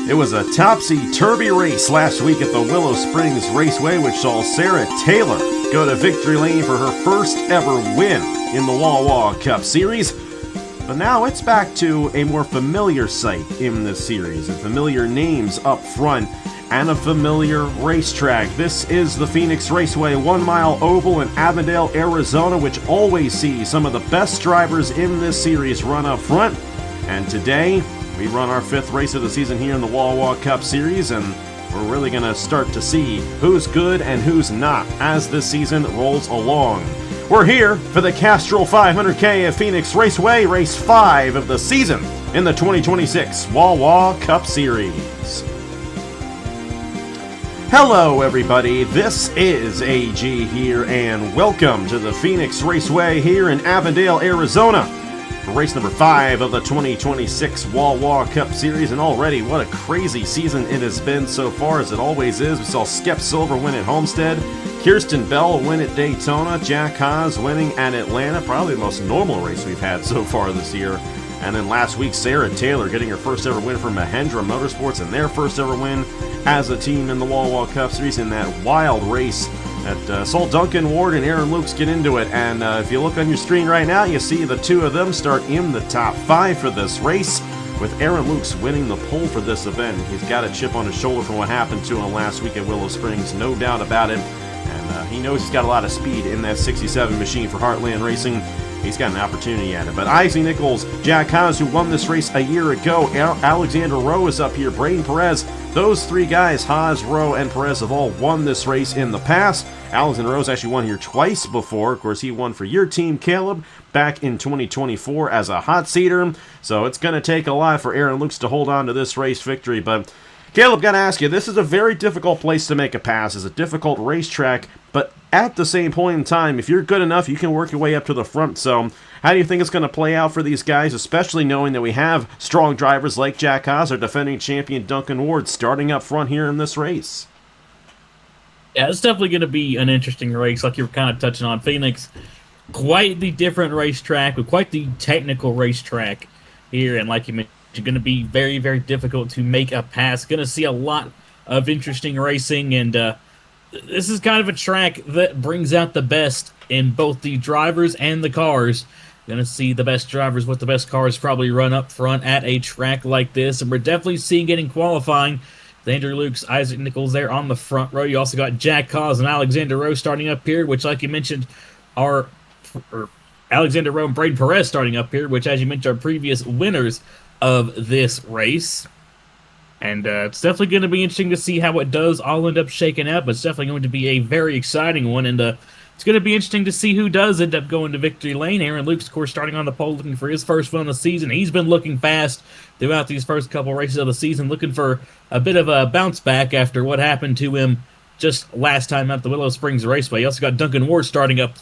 It was a topsy-turvy race last week at the Willow Springs Raceway, which saw Sarah Taylor go to victory lane for her first ever win in the Wawa Cup Series. But now it's back to a more familiar sight in this series, and familiar names up front, and a familiar racetrack. This is the Phoenix Raceway 1 mile oval in Avondale, Arizona, which always sees some of the best drivers in this series run up front. And today, we run our 5th race of the season here in the Wawa Cup Series, and we're really going to start to see who's good and who's not as this season rolls along. We're here for the Castrol 500k at Phoenix Raceway, race 5 of the season in the 2026 Wawa Cup Series. Hello everybody, this is AG here, and welcome to the Phoenix Raceway here in Avondale, Arizona, for race number 5 of the 2026 Wawa Cup Series. And already, what a crazy season it has been so far, as it always is. We saw Skep Silver win at Homestead, Kirsten Bell win at Daytona, Jack Haas winning at Atlanta, probably the most normal race we've had so far this year. And then last week, Sarah Taylor getting her first ever win for Mahindra Motorsports, and their first ever win as a team in the Wawa Cup Series in that wild race that saw Duncan Ward and Aaron Lukes get into it. And if you look on your screen right now, you see the two of them start in the top 5 for this race, with Aaron Lukes winning the pole for this event. He's got a chip on his shoulder from what happened to him last week at Willow Springs, no doubt about it. And he knows he's got a lot of speed in that 67 machine for Heartland Racing. He's got an opportunity at it. But Isaac Nichols, Jack Haas, who won this race a year ago, Alexander Rowe is up here, Braden Perez. Those 3 guys, Haas, Rowe, and Perez, have all won this race in the past. Alexander Rowe's actually won here twice before. Of course, he won for your team, Caleb, back in 2024 as a hot seater. So it's going to take a lot for Aaron Lukes to hold on to this race victory. But Caleb, got to ask you, this is a very difficult place to make a pass. It's a difficult racetrack, but at the same point in time, if you're good enough, you can work your way up to the front. So how do you think it's going to play out for these guys, especially knowing that we have strong drivers like Jack Haas, our defending champion Duncan Ward, starting up front here in this race? Yeah, it's definitely going to be an interesting race, like you were kind of touching on. Phoenix, quite the different racetrack, with quite the technical racetrack here, and like you mentioned, it's going to be very, very difficult to make a pass. Going to see a lot of interesting racing, and this is kind of a track that brings out the best in both the drivers and the cars. Going to see the best drivers with the best cars probably run up front at a track like this, and we're definitely seeing it in qualifying. Andrew Lukes, Isaac Nichols there on the front row. You also got Jack Haas and Alexander Rowe starting up here, which, like you mentioned, are Alexander Rowe and Braden Perez starting up here, which, as you mentioned, are previous winners of this race. And it's definitely going to be interesting to see how it does all end up shaking out, but it's definitely going to be a very exciting one, and it's going to be interesting to see who does end up going to victory lane. Aaron Lukes, of course, starting on the pole, looking for his first win of the season. He's been looking fast throughout these first couple races of the season, looking for a bit of a bounce back after what happened to him just last time at the Willow Springs Raceway. You also got Duncan Ward starting up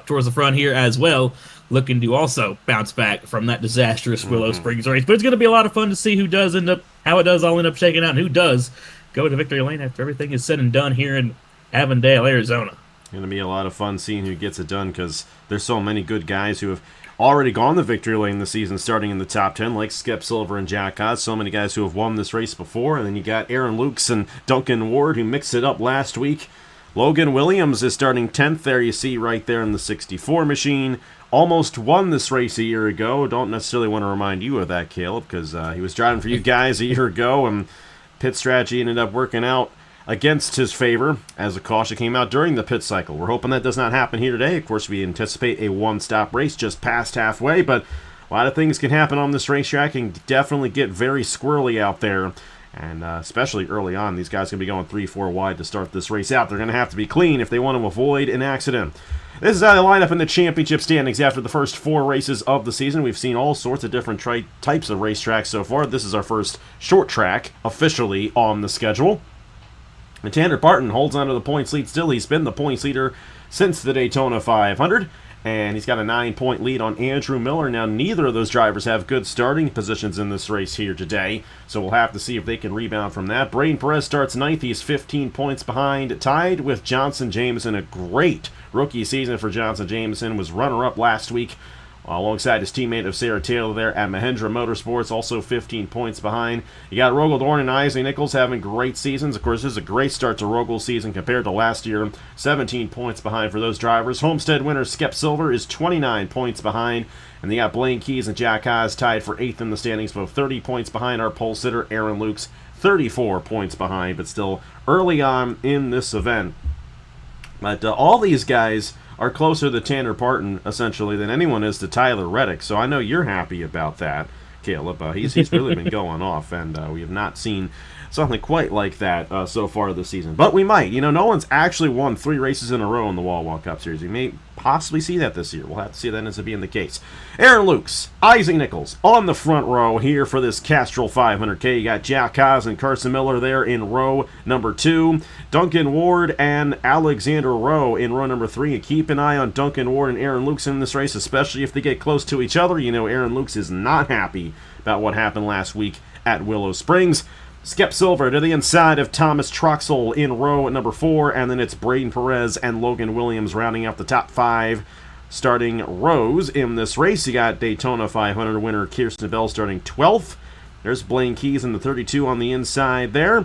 towards the front here as well, looking to also bounce back from that disastrous Willow Springs race. But it's going to be a lot of fun to see who does end up, how it does all end up shaking out, and who does go to victory lane after everything is said and done here in Avondale, Arizona. Going to be a lot of fun seeing who gets it done, because there's so many good guys who have already gone the victory lane this season, starting in the top 10, like Skep Silver and Jack Haas. So many guys who have won this race before. And then you got Aaron Lukes and Duncan Ward, who mixed it up last week. Logan Williams is starting 10th there, you see right there in the 64 machine. Almost won this race a year ago. Don't necessarily want to remind you of that, Caleb, because he was driving for you guys a year ago, and pit strategy ended up working out against his favor as a caution came out during the pit cycle. We're hoping that does not happen here today. Of course, we anticipate a one-stop race just past halfway, but a lot of things can happen on this racetrack and definitely get very squirrely out there. And especially early on, these guys are going to be going 3-4 wide to start this race out. They're going to have to be clean if they want to avoid an accident. This is how they line up in the championship standings after the first 4 races of the season. We've seen all sorts of different types of racetracks so far. This is our first short track officially on the schedule. And Tanner Barton holds onto the points lead still. He's been the points leader since the Daytona 500. And he's got a 9-point lead on Andrew Miller. Now, neither of those drivers have good starting positions in this race here today, so we'll have to see if they can rebound from that. Braden Perez starts 9th. He's 15 points behind, tied with Johnson Jameson. A great rookie season for Johnson Jameson. Was runner-up last week alongside his teammate of Sarah Taylor there at Mahindra Motorsports, also 15 points behind. You got Rogel Dorn and Isaac Nichols having great seasons. Of course, this is a great start to Rogel's season compared to last year. 17 points behind for those drivers. Homestead winner Skep Silver is 29 points behind. And they got Blaine Keys and Jack Haas tied for 8th in the standings, both 30 points behind our pole sitter, Aaron Lukes, 34 points behind, but still early on in this event. But all these guys are closer to Tanner Parton, essentially, than anyone is to Tyler Reddick. So I know you're happy about that, Caleb. He's really been going off, and we have not seen something quite like that so far this season. But we might. You know, no one's actually won 3 races in a row in the Wawa Cup Series. We may possibly see that this year. We'll have to see that ends up being the case. Aaron Lukes, Isaac Nichols on the front row here for this Castrol 500k. You got Jack Haas and Carson Miller there in row number 2. Duncan Ward and Alexander Rowe in row number 3. And keep an eye on Duncan Ward and Aaron Lukes in this race, especially if they get close to each other. You know, Aaron Lukes is not happy about what happened last week at Willow Springs. Skep Silver to the inside of Thomas Troxel in row number 4, and then it's Braden Perez and Logan Williams rounding out the top 5 starting rows in this race. You got Daytona 500 winner Kirsten Bell starting 12th. There's Blaine Keys in the 32 on the inside there.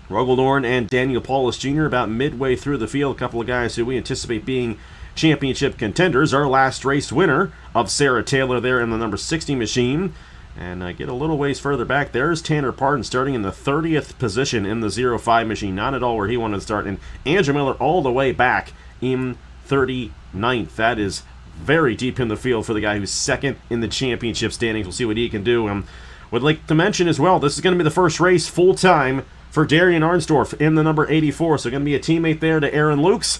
Rogeldorn and Daniel Paulus Jr. about midway through the field. A couple of guys who we anticipate being championship contenders. Our last race winner of Sarah Taylor there in the number 60 machine. And get a little ways further back. There's Tanner Parton starting in the 30th position in the 05 machine. Not at all where he wanted to start. And Andrew Miller all the way back in 39th. That is very deep in the field for the guy who's second in the championship standings. We'll see what he can do. Would like to mention as well, this is going to be the first race full-time for Darian Arnsdorf in the number 84. So going to be a teammate there to Aaron Lukes.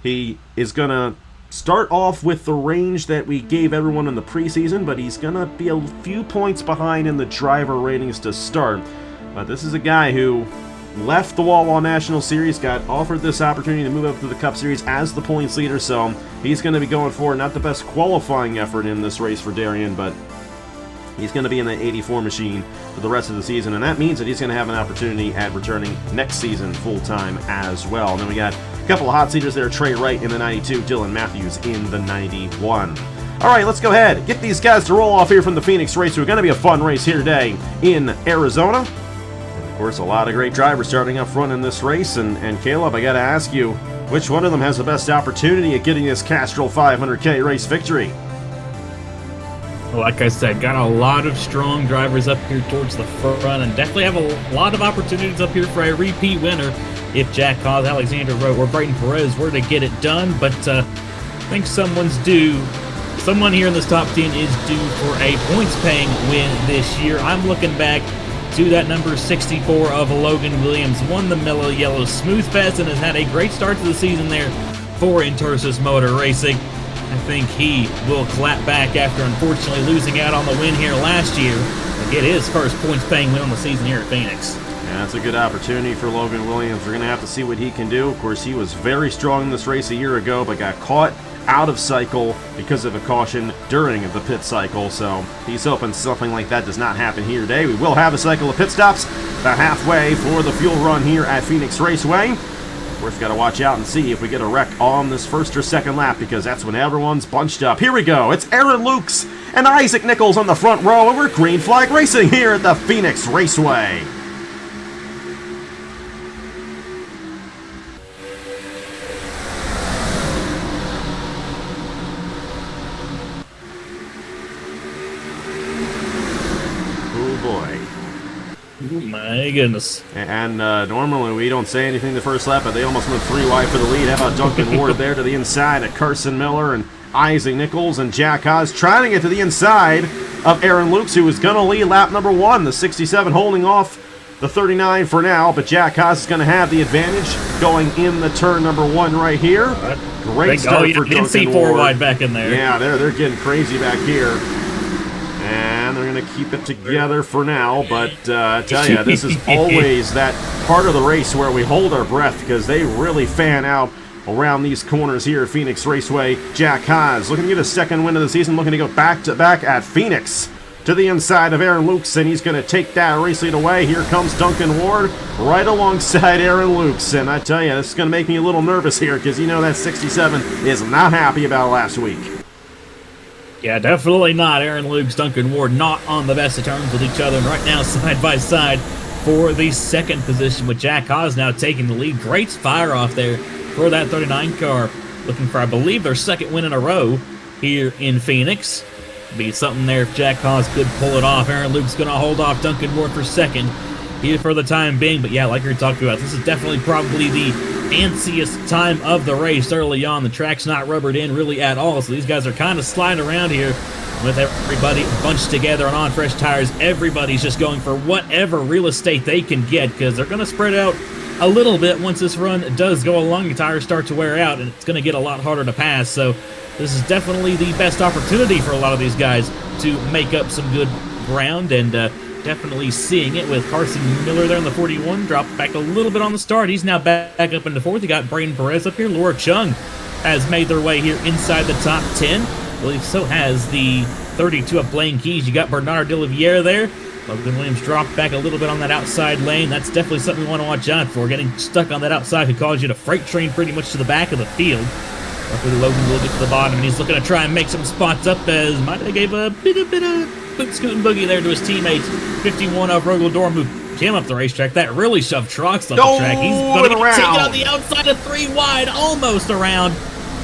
He is going to start off with the range that we gave everyone in the preseason, but he's going to be a few points behind in the driver ratings to start. But this is a guy who left the Wawa National Series, got offered this opportunity to move up to the Cup Series as the points leader, so he's going to be going for not the best qualifying effort in this race for Darian, but he's going to be in the 84 machine for the rest of the season, and that means that he's going to have an opportunity at returning next season full-time as well. And then we got a couple of hot seaters there, Trey Wright in the 92, Dylan Matthews in the 91. All right, let's go ahead. Get these guys to roll off here from the Phoenix Raceway. We're going to be a fun race here today in Arizona. And of course, a lot of great drivers starting up front in this race. And Caleb, I got to ask you, which one of them has the best opportunity at getting this Castrol 500k race victory? Like I said, got a lot of strong drivers up here towards the front, and definitely have a lot of opportunities up here for a repeat winner if Jack Haas, Alexander Rowe, or Braden Perez were to get it done. But I think someone here in this top 10 is due for a points-paying win this year. I'm looking back to that number 64 of Logan Williams, won the Mellow Yellow Smooth Fest and has had a great start to the season there for Intersis Motor Racing. I think he will clap back after unfortunately losing out on the win here last year and get his first points-paying win on the season here at Phoenix. Yeah, that's a good opportunity for Logan Williams. We're going to have to see what he can do. Of course, he was very strong in this race a year ago, but got caught out of cycle because of a caution during the pit cycle. So he's hoping something like that does not happen here today. We will have a cycle of pit stops about halfway for the fuel run here at Phoenix Raceway. Of course, got to watch out and see if we get a wreck on this first or second lap, because that's when everyone's bunched up. Here we go. It's Aaron Lukes and Isaac Nichols on the front row, and we're green flag racing here at the Phoenix Raceway. Oh boy. My goodness. And normally we don't say anything the first lap, but they almost went 3 wide for the lead. How about Duncan Ward there to the inside of Carson Miller and Isaac Nichols, and Jack Haas trying to get to the inside of Aaron Lukes, who is going to lead lap number 1. The 67 holding off the 39 for now, but Jack Haas is going to have the advantage going in the turn number 1 right here. Great start for Duncan see 4 Ward. wide back in there. Yeah, they're getting crazy back here. And they're going to keep it together for now, but I tell you, this is always that part of the race where we hold our breath, because they really fan out around these corners here at Phoenix Raceway. Jack Haas looking to get a second win of the season, looking to go back-to-back at Phoenix to the inside of Aaron Lukes, and he's going to take that race lead away. Here comes Duncan Ward right alongside Aaron Lukes, and I tell you, this is going to make me a little nervous here, because you know that 67 is not happy about last week. Yeah, definitely not. Aaron Lukes, Duncan Ward, not on the best of terms with each other. And right now, side by side for the second position with Jack Haas now taking the lead. Great fire off there for that 39 car. Looking for, I believe, their second win in a row here in Phoenix. Be something there if Jack Haas could pull it off. Aaron Lukes going to hold off Duncan Ward for second here for the time being. But yeah, like we were talking about, this is definitely probably the antsiest time of the race early on. The track's not rubbered in really at all, so these guys are kind of sliding around here with everybody bunched together on fresh tires. Everybody's just going for whatever real estate they can get because they're going to spread out a little bit once this run does go along. The tires start to wear out and it's going to get a lot harder to pass, so this is definitely the best opportunity for a lot of these guys to make up some good ground, and definitely seeing it with Carson Miller there in the 41. Dropped back a little bit on the start. He's now back up into fourth. You got Braden Perez up here. Laura Chung has made their way here inside the top 10. I believe so has the 32 of Blaine Keys. You got Bernard Deliviere there. Logan Williams dropped back a little bit on that outside lane. That's definitely something we want to watch out for. Getting stuck on that outside could cause you to freight train pretty much to the back of the field. Luckily, Logan will get to the bottom, and he's looking to try and make some spots up as might have gave a bit of boot scoot and boogie there to his teammate. 51 of Rogel moved him up the racetrack. That really shoved Trox up the track. He's going to take it on the outside of 3 wide, almost around.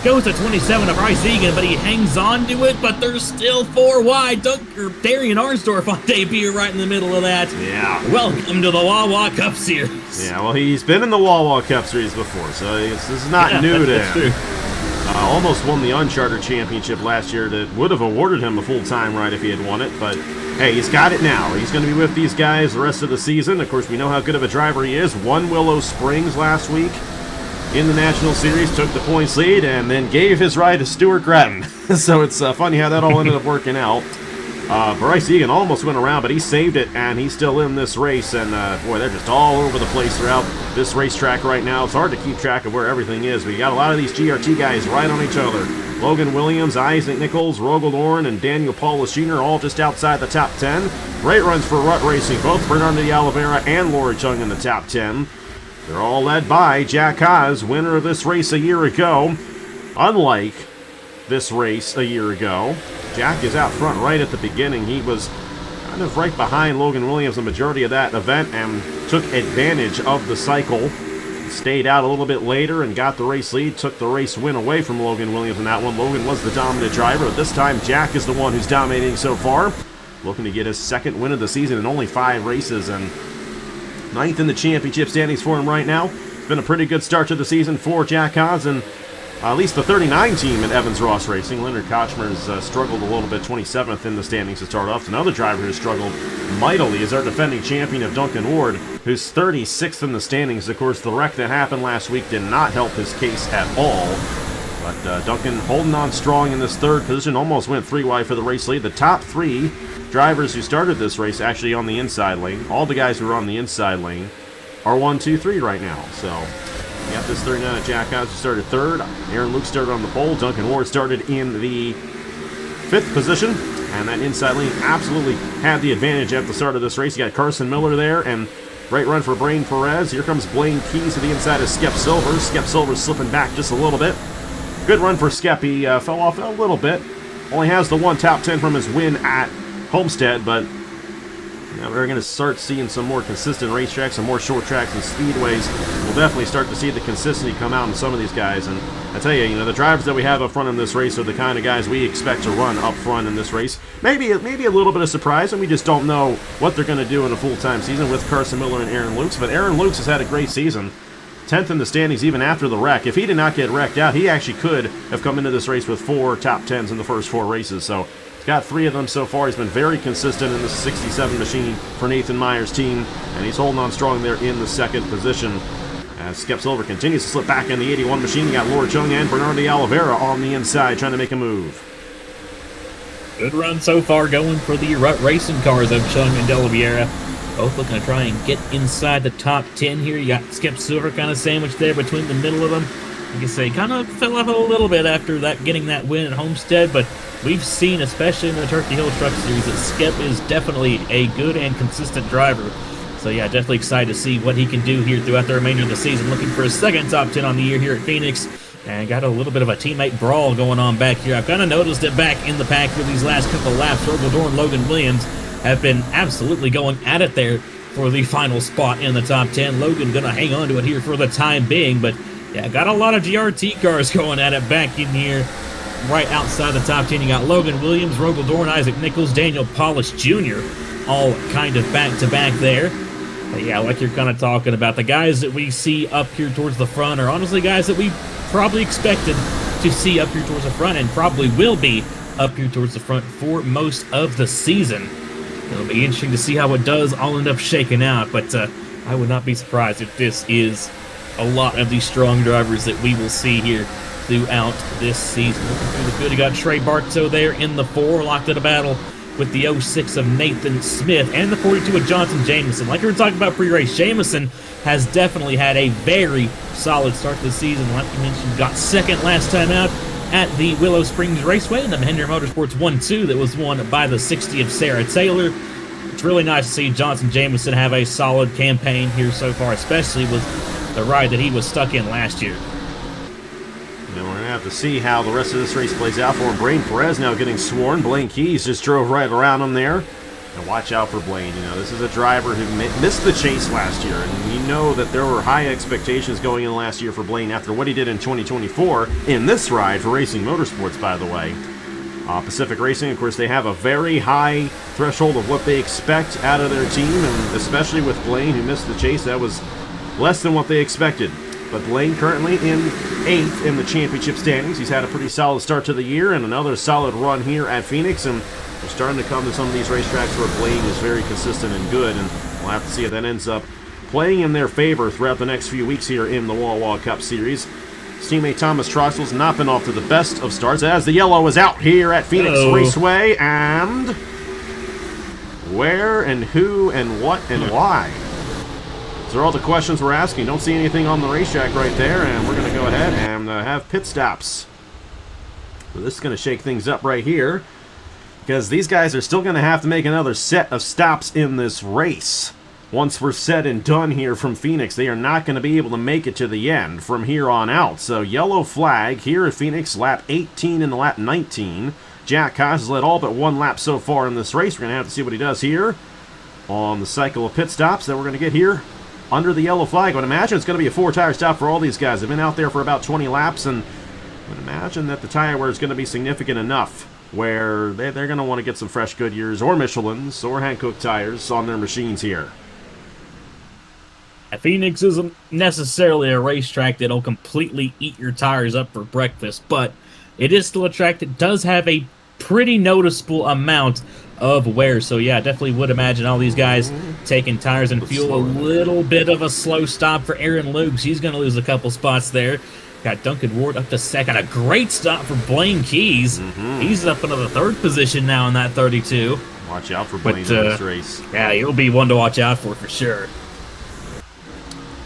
Goes to 27 of Bryce Egan, but he hangs on to it, but there's still 4 wide. Darian Arnsdorf on debut right in the middle of that. Yeah. Welcome to the Wawa Cup Series. Yeah, well, he's been in the Wawa Cup Series before, so this is not new to that's him. True. Almost won the Uncharted Championship last year that would have awarded him a full-time ride if he had won it, but hey, he's got it now. He's going to be with these guys the rest of the season. Of course, we know how good of a driver he is. Won Willow Springs last week in the National Series, took the points lead, and then gave his ride to Stuart Gratton. So it's funny how that all ended up working out. Bryce Egan almost went around, but he saved it, and he's still in this race. And boy, they're just all over the place throughout this racetrack right now. It's hard to keep track of where everything is. We got a lot of these GRT guys right on each other. Logan Williams, Isaac Nichols, Rogel Oren, and Daniel Paulus Jr. all just outside the top 10. Great runs for Rut Racing, both Bernardo de Oliveira and Laura Chung in the top 10. They're all led by Jack Haas, winner of this race a year ago. Unlike this race a year ago, Jack is out front right at the beginning. He was kind of right behind Logan Williams the majority of that event and took advantage of the cycle. Stayed out a little bit later and got the race lead, took the race win away from Logan Williams in that one. Logan was the dominant driver. This time, Jack is the one who's dominating so far. Looking to get his second win of the season in only 5 races and 9th in the championship standings for him right now. It's been a pretty good start to the season for Jack Haas and at least the 39 team at Evans Ross Racing. Leonard Kochmer's struggled a little bit, 27th in the standings to start off. Another driver who struggled mightily is our defending champion of Duncan Ward, who's 36th in the standings. Of course, the wreck that happened last week did not help his case at all. But Duncan holding on strong in this third position, almost went 3 wide for the race lead. The top 3 drivers who started this race actually on the inside lane. All the guys who are on the inside lane are 1, 2, 3 right now. So you got this 39 of Jack Haas who started 3rd. Aaron Luke started on the pole. Duncan Ward started in the 5th position. And that inside lane absolutely had the advantage at the start of this race. You got Carson Miller there, and great run for Braden Perez. Here comes Blaine Keys to the inside of Skep Silver. Skep Silver slipping back just a little bit. Good run for Skep. He fell off a little bit. Only has the 1 top 10 from his win at Homestead, but we're going to start seeing some more consistent racetracks, some more short tracks and speedways. We'll definitely start to see the consistency come out in some of these guys. And I tell you, the drivers that we have up front in this race are the kind of guys we expect to run up front in this race. Maybe a little bit of surprise, and we just don't know what they're going to do in a full-time season with Carson Miller and Aaron Lukes. But Aaron Lukes has had a great season. 10th in the standings even after the wreck. If he did not get wrecked out, he actually could have come into this race with 4 top 10s in the first 4 races. So he's got 3 of them so far. He's been very consistent in the 67 machine for Nathan Meyer's team, and he's holding on strong there in the 2nd position. As Skep Silver continues to slip back in the 81 machine, you got Laura Chung and Bernardo de Oliveira on the inside trying to make a move. Good run so far going for the Rut Racing cars of Chung and De Oliveira. Both looking to try and get inside the top 10 here. You got Skep Silver kind of sandwiched there between the middle of them. You can say kind of fell off a little bit after that, getting that win at Homestead, but we've seen, especially in the Turkey Hill Truck Series, that Skep is definitely a good and consistent driver. So yeah, definitely excited to see what he can do here throughout the remainder of the season. Looking for his 2nd top 10 on the year here at Phoenix. And got a little bit of a teammate brawl going on back here. I've kind of noticed it back in the pack for these last couple of laps. Dorn and Logan Williams have been absolutely going at it there for the final spot in the top 10. Logan going to hang on to it here for the time being. But, yeah, got a lot of GRT cars going at it back in here right outside the top 10. You got Logan Williams, Dorn, Isaac Nichols, Daniel Polish Jr. all kind of back-to-back there. But, yeah, like you're kind of talking about, the guys that we see up here towards the front are honestly guys that we probably expected to see up here towards the front and probably will be up here towards the front for most of the season. It'll be interesting to see how it does all end up shaking out, but I would not be surprised if this is a lot of these strong drivers that we will see here throughout this season. Looking through the good, you got Trey Bartow there in the 4, locked in a battle with the 06 of Nathan Smith and the 42 of Johnson Jameson. Like we were talking about pre-race, Jameson has definitely had a very solid start to the season. Like you mentioned, got second last time out at the Willow Springs Raceway in the Mahindra Motorsports 1-2 that was won by the 60 of Sarah Taylor. It's really nice to see Johnson Jameson have a solid campaign here so far, especially with the ride that he was stuck in last year. And we're going to have to see how the rest of this race plays out for him. Blaine Perez now getting sworn. Blaine Keys just drove right around him there. And watch out for Blaine. You know, this is a driver who missed the chase last year. And you know that there were high expectations going in last year for Blaine after what he did in 2024 in this ride for Racing Motorsports, by the way. Pacific Racing, of course, they have a very high threshold of what they expect out of their team. And especially with Blaine, who missed the chase, that was less than what they expected. But Blaine currently in 8th in the championship standings. He's had a pretty solid start to the year and another solid run here at Phoenix. And we're starting to come to some of these racetracks where Blaine is very consistent and good. And we'll have to see if that ends up playing in their favor throughout the next few weeks here in the Wawa Cup Series. His teammate Thomas Troxell's not been off to the best of starts as the yellow is out here at Phoenix Raceway. And where and who and what and why? Those are all the questions we're asking. Don't see anything on the racetrack right there, and we're going to go ahead and have pit stops. So this is going to shake things up right here, because these guys are still going to have to make another set of stops in this race. Once we're said and done here from Phoenix, they are not going to be able to make it to the end from here on out. So yellow flag here at Phoenix, lap 18 and lap 19. Jack Haas has led all but one lap so far in this race. We're going to have to see what he does here on the cycle of pit stops that we're going to get here under the yellow flag. I would imagine it's going to be a 4-tire stop for all these guys. They've been out there for about 20 laps, and I would imagine that the tire wear is going to be significant enough where they're going to want to get some fresh Goodyears or Michelins or Hankook tires on their machines here. Phoenix isn't necessarily a racetrack that'll completely eat your tires up for breakfast, but it is still a track that does have a pretty noticeable amount of wear. So yeah, definitely would imagine all these guys taking tires and fuel. A little bit of a slow stop for Aaron Lukes. He's going to lose a couple spots there. Got Duncan Ward up to second. A great stop for Blaine Keys. He's up into the 3rd position now in that 32. Watch out for Blaine in this race. Yeah, he'll be one to watch out for sure.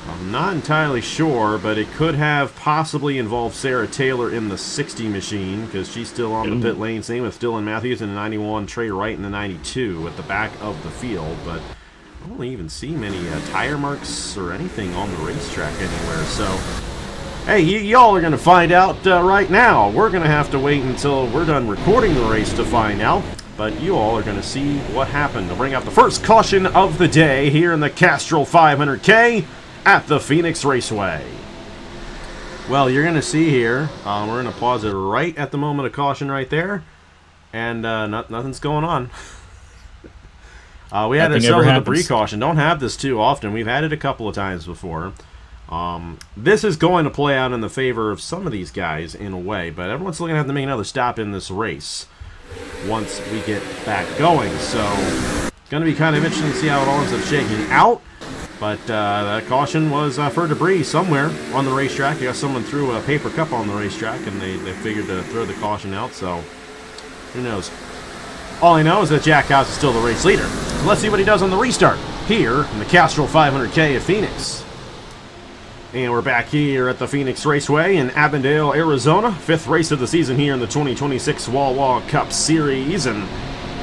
I'm not entirely sure, but it could have possibly involved Sarah Taylor in the 60 machine, because she's still on the pit lane. Same with Dylan Matthews in the 91, Trey Wright in the 92 at the back of the field. But I don't even see many tire marks or anything on the racetrack anywhere. So, hey, y'all are going to find out right now. We're going to have to wait until we're done recording the race to find out. But you all are going to see what happened to bring out the first caution of the day here in the Castrol 500k. At the Phoenix Raceway. Well, you're going to see here, we're going to pause it right at the moment of caution right there, and nothing's going on. We had ourselves a debris caution. Don't have this too often. We've had it a couple of times before. This is going to play out in the favor of some of these guys in a way, but everyone's still going to have to make another stop in this race once we get back going. So it's going to be kind of interesting to see how it all ends up shaking out. But that caution was for debris somewhere on the racetrack. I guess someone threw a paper cup on the racetrack, and they figured to throw the caution out, so who knows. All I know is that Jack Haas is still the race leader. So let's see what he does on the restart here in the Castrol 500k at Phoenix. And we're back here at the Phoenix Raceway in Avondale, Arizona. 5th race of the season here in the 2026 Wawa Cup Series, and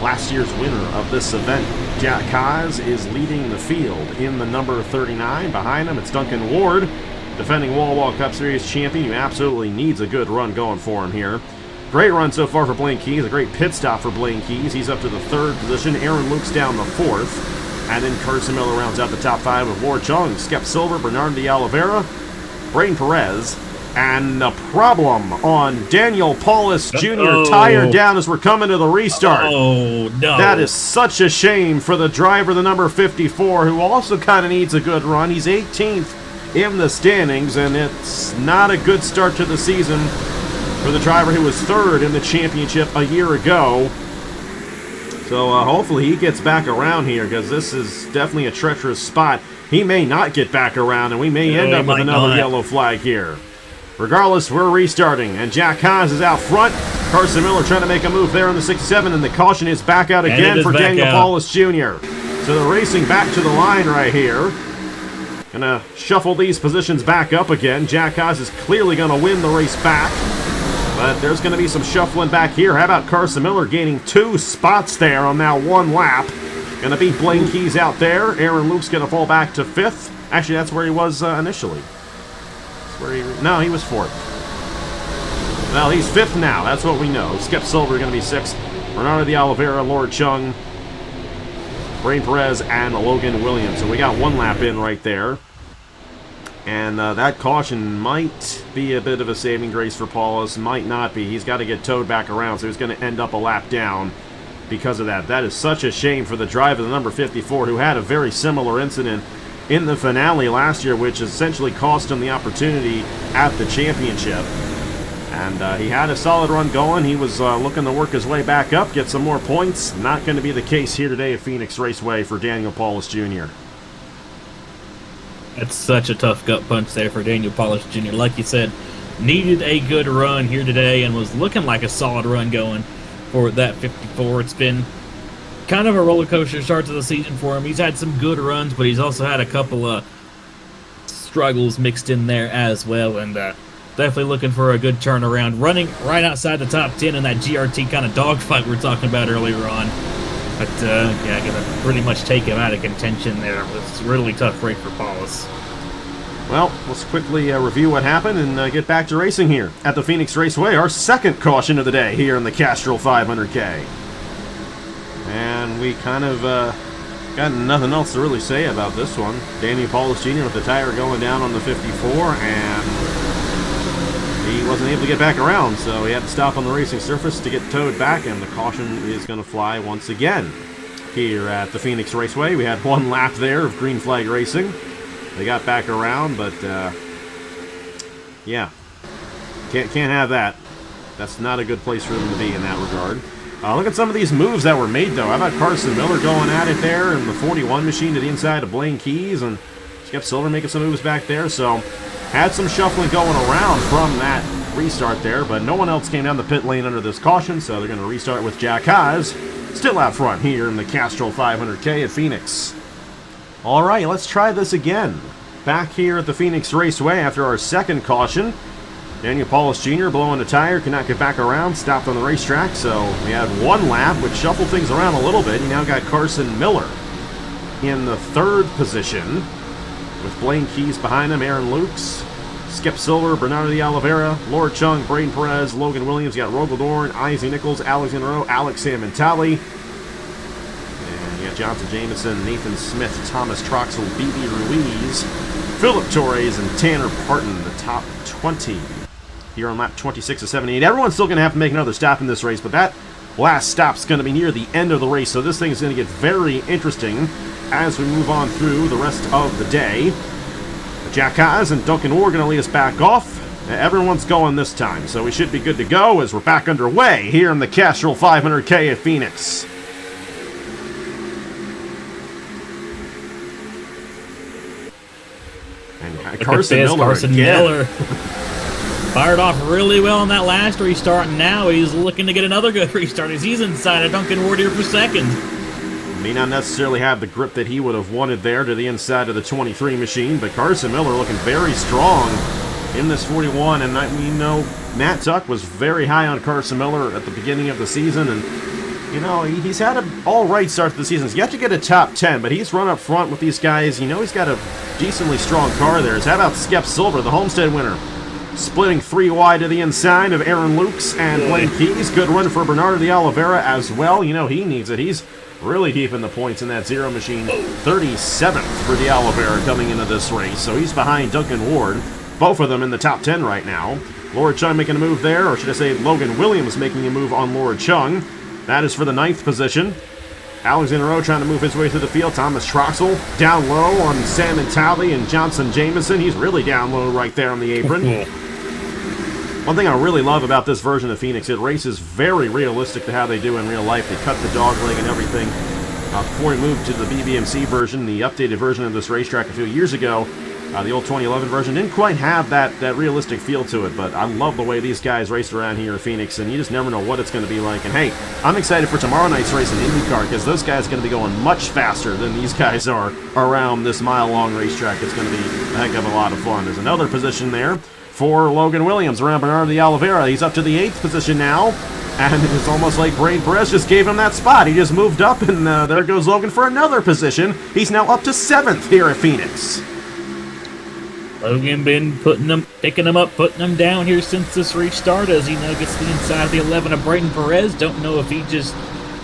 last year's winner of this event, Jack Haas, is leading the field in the number 39. Behind him, it's Duncan Ward defending Wawa Cup Series champion, who absolutely needs a good run going for him here. Great run so far for Blaine Keys. A great pit stop for Blaine Keys. He's up to the 3rd position. Aaron Luke's down the 4th. And then Carson Miller rounds out the top 5 with Lord Chung, Skep Silver, Bernardo de Oliveira, Brain Perez, and a problem on Daniel Paulus Jr. Tire down as we're coming to the restart. Oh, no. That is such a shame for the driver, the number 54, who also kind of needs a good run. He's 18th in the standings, and it's not a good start to the season for the driver who was 3rd in the championship a year ago. So hopefully he gets back around here, because this is definitely a treacherous spot. He may not get back around, and we may end up with another yellow flag here. Regardless, we're restarting, and Jack Haas is out front. Carson Miller trying to make a move there on the 67, and the caution is back out again for Daniel Paulus Jr. So they're racing back to the line right here. Gonna shuffle these positions back up again. Jack Haas is clearly gonna win the race back, but there's gonna be some shuffling back here. How about Carson Miller gaining 2 spots there on that 1 lap? Gonna beat Blaine Keys out there. Aaron Luke's gonna fall back to 5th. Actually, that's where he was initially. No, he was 4th. Well, he's 5th now. That's what we know. Skep Silver going to be 6th. Bernardo de Oliveira, Lord Chung, Brain Perez, and Logan Williams. So we got 1 lap in right there. And that caution might be a bit of a saving grace for Paulus. Might not be. He's got to get towed back around, so he's going to end up a lap down because of that. That is such a shame for the driver, the number 54, who had a very similar incident in the finale last year, which essentially cost him the opportunity at the championship. And he had a solid run going. He was looking to work his way back up, get some more points. Not going to be the case here today at Phoenix Raceway for Daniel Paulus Jr. That's such a tough gut punch there for Daniel Paulus Jr. Like you said, needed a good run here today and was looking like a solid run going for that 54. It's been kind of a roller coaster start to the season for him. He's had some good runs, but he's also had a couple of struggles mixed in there as well, and definitely looking for a good turnaround. Running right outside the top 10 in that GRT kind of dogfight we were talking about earlier on. But, yeah, gonna pretty much take him out of contention there. It's a really tough break for Paulus. Well, let's quickly review what happened and get back to racing here at the Phoenix Raceway. Our 2nd caution of the day here in the Castrol 500k. And we kind of got nothing else to really say about this one. Daniel Paulus Jr. with the tire going down on the 54, and he wasn't able to get back around, so he had to stop on the racing surface to get towed back, and the caution is going to fly once again here at the Phoenix Raceway. We had 1 lap there of green flag racing. They got back around, but yeah, can't have that. That's not a good place for them to be in that regard. Look at some of these moves that were made, though. How about Carson Miller going at it there in the 41 machine to the inside of Blaine Keys, and Skep Silver making some moves back there. So had some shuffling going around from that restart there, but no one else came down the pit lane under this caution, so they're going to restart with Jack Haas still out front here in the Castrol 500k at Phoenix. All right, let's try this again. Back here at the Phoenix Raceway after our 2nd caution. Daniel Paulus Jr. blowing a tire, could not get back around, stopped on the racetrack, so we had 1 lap, which shuffled things around a little bit. You now got Carson Miller in the 3rd position, with Blaine Keys behind him, Aaron Lukes, Skep Silver, Bernardo de Oliveira, Lord Chung, Brain Perez, Logan Williams, you got Rogaldorn, Izzy Nichols, Alexander Rowe, Alex Samantali, and you got Johnson Jameson, Nathan Smith, Thomas Troxel, BB Ruiz, Philip Torres, and Tanner Parton, the top 20. Here on lap 26 of 78. Everyone's still going to have to make another stop in this race, but that last stop's going to be near the end of the race, so this thing is going to get very interesting as we move on through the rest of the day. Jack Haas and Duncan Orr going to lead us back off. Everyone's going this time, so we should be good to go as we're back underway here in the Castrol 500k at Phoenix. And Carson Miller. Fired off really well on that last restart, and now he's looking to get another good restart as he's inside of Duncan Ward here for 2nd. May not necessarily have the grip that he would have wanted there to the inside of the 23 machine, but Carson Miller looking very strong in this 41, and we know Matt Tuck was very high on Carson Miller at the beginning of the season, and You know, he's had an all-right start to the season. He's yet to get a top 10, but he's run up front with these guys. You know he's got a decently strong car there. How about Skep Silver, the Homestead winner? Splitting 3 wide to the inside of Aaron Lukes and Blaine Keys. Good run for Bernardo de Oliveira as well. You know, he needs it. He's really deep in the points in that Zero machine. 37th for de Oliveira coming into this race. So he's behind Duncan Ward. Both of them in the top 10 right now. Laura Chung making a move there, or should I say Logan Williams making a move on Laura Chung. That is for the 9th position. Alexander Rowe trying to move his way through the field. Thomas Troxel down low on Sam Talley and Johnson Jameson. He's really down low right there on the apron. One thing I really love about this version of Phoenix, it races very realistic to how they do in real life. They cut the dog leg and everything. Before we moved to the BBMC version, the updated version of this racetrack a few years ago, the old 2011 version didn't quite have that realistic feel to it, but I love the way these guys race around here in Phoenix, and you just never know what it's going to be like. And hey, I'm excited for tomorrow night's race in IndyCar, because those guys are going to be going much faster than these guys are around this mile-long racetrack. It's going to be a heck of a lot of fun. There's another position there for Logan Williams around Bernardo de Oliveira. He's up to the 8th position now, and it's almost like Brain Perez just gave him that spot. He just moved up, and there goes Logan for another position. He's now up to 7th here at Phoenix. Logan been picking them up, putting them down here since this race started, as he now gets the inside of the 11 of Braden Perez. Don't know if he just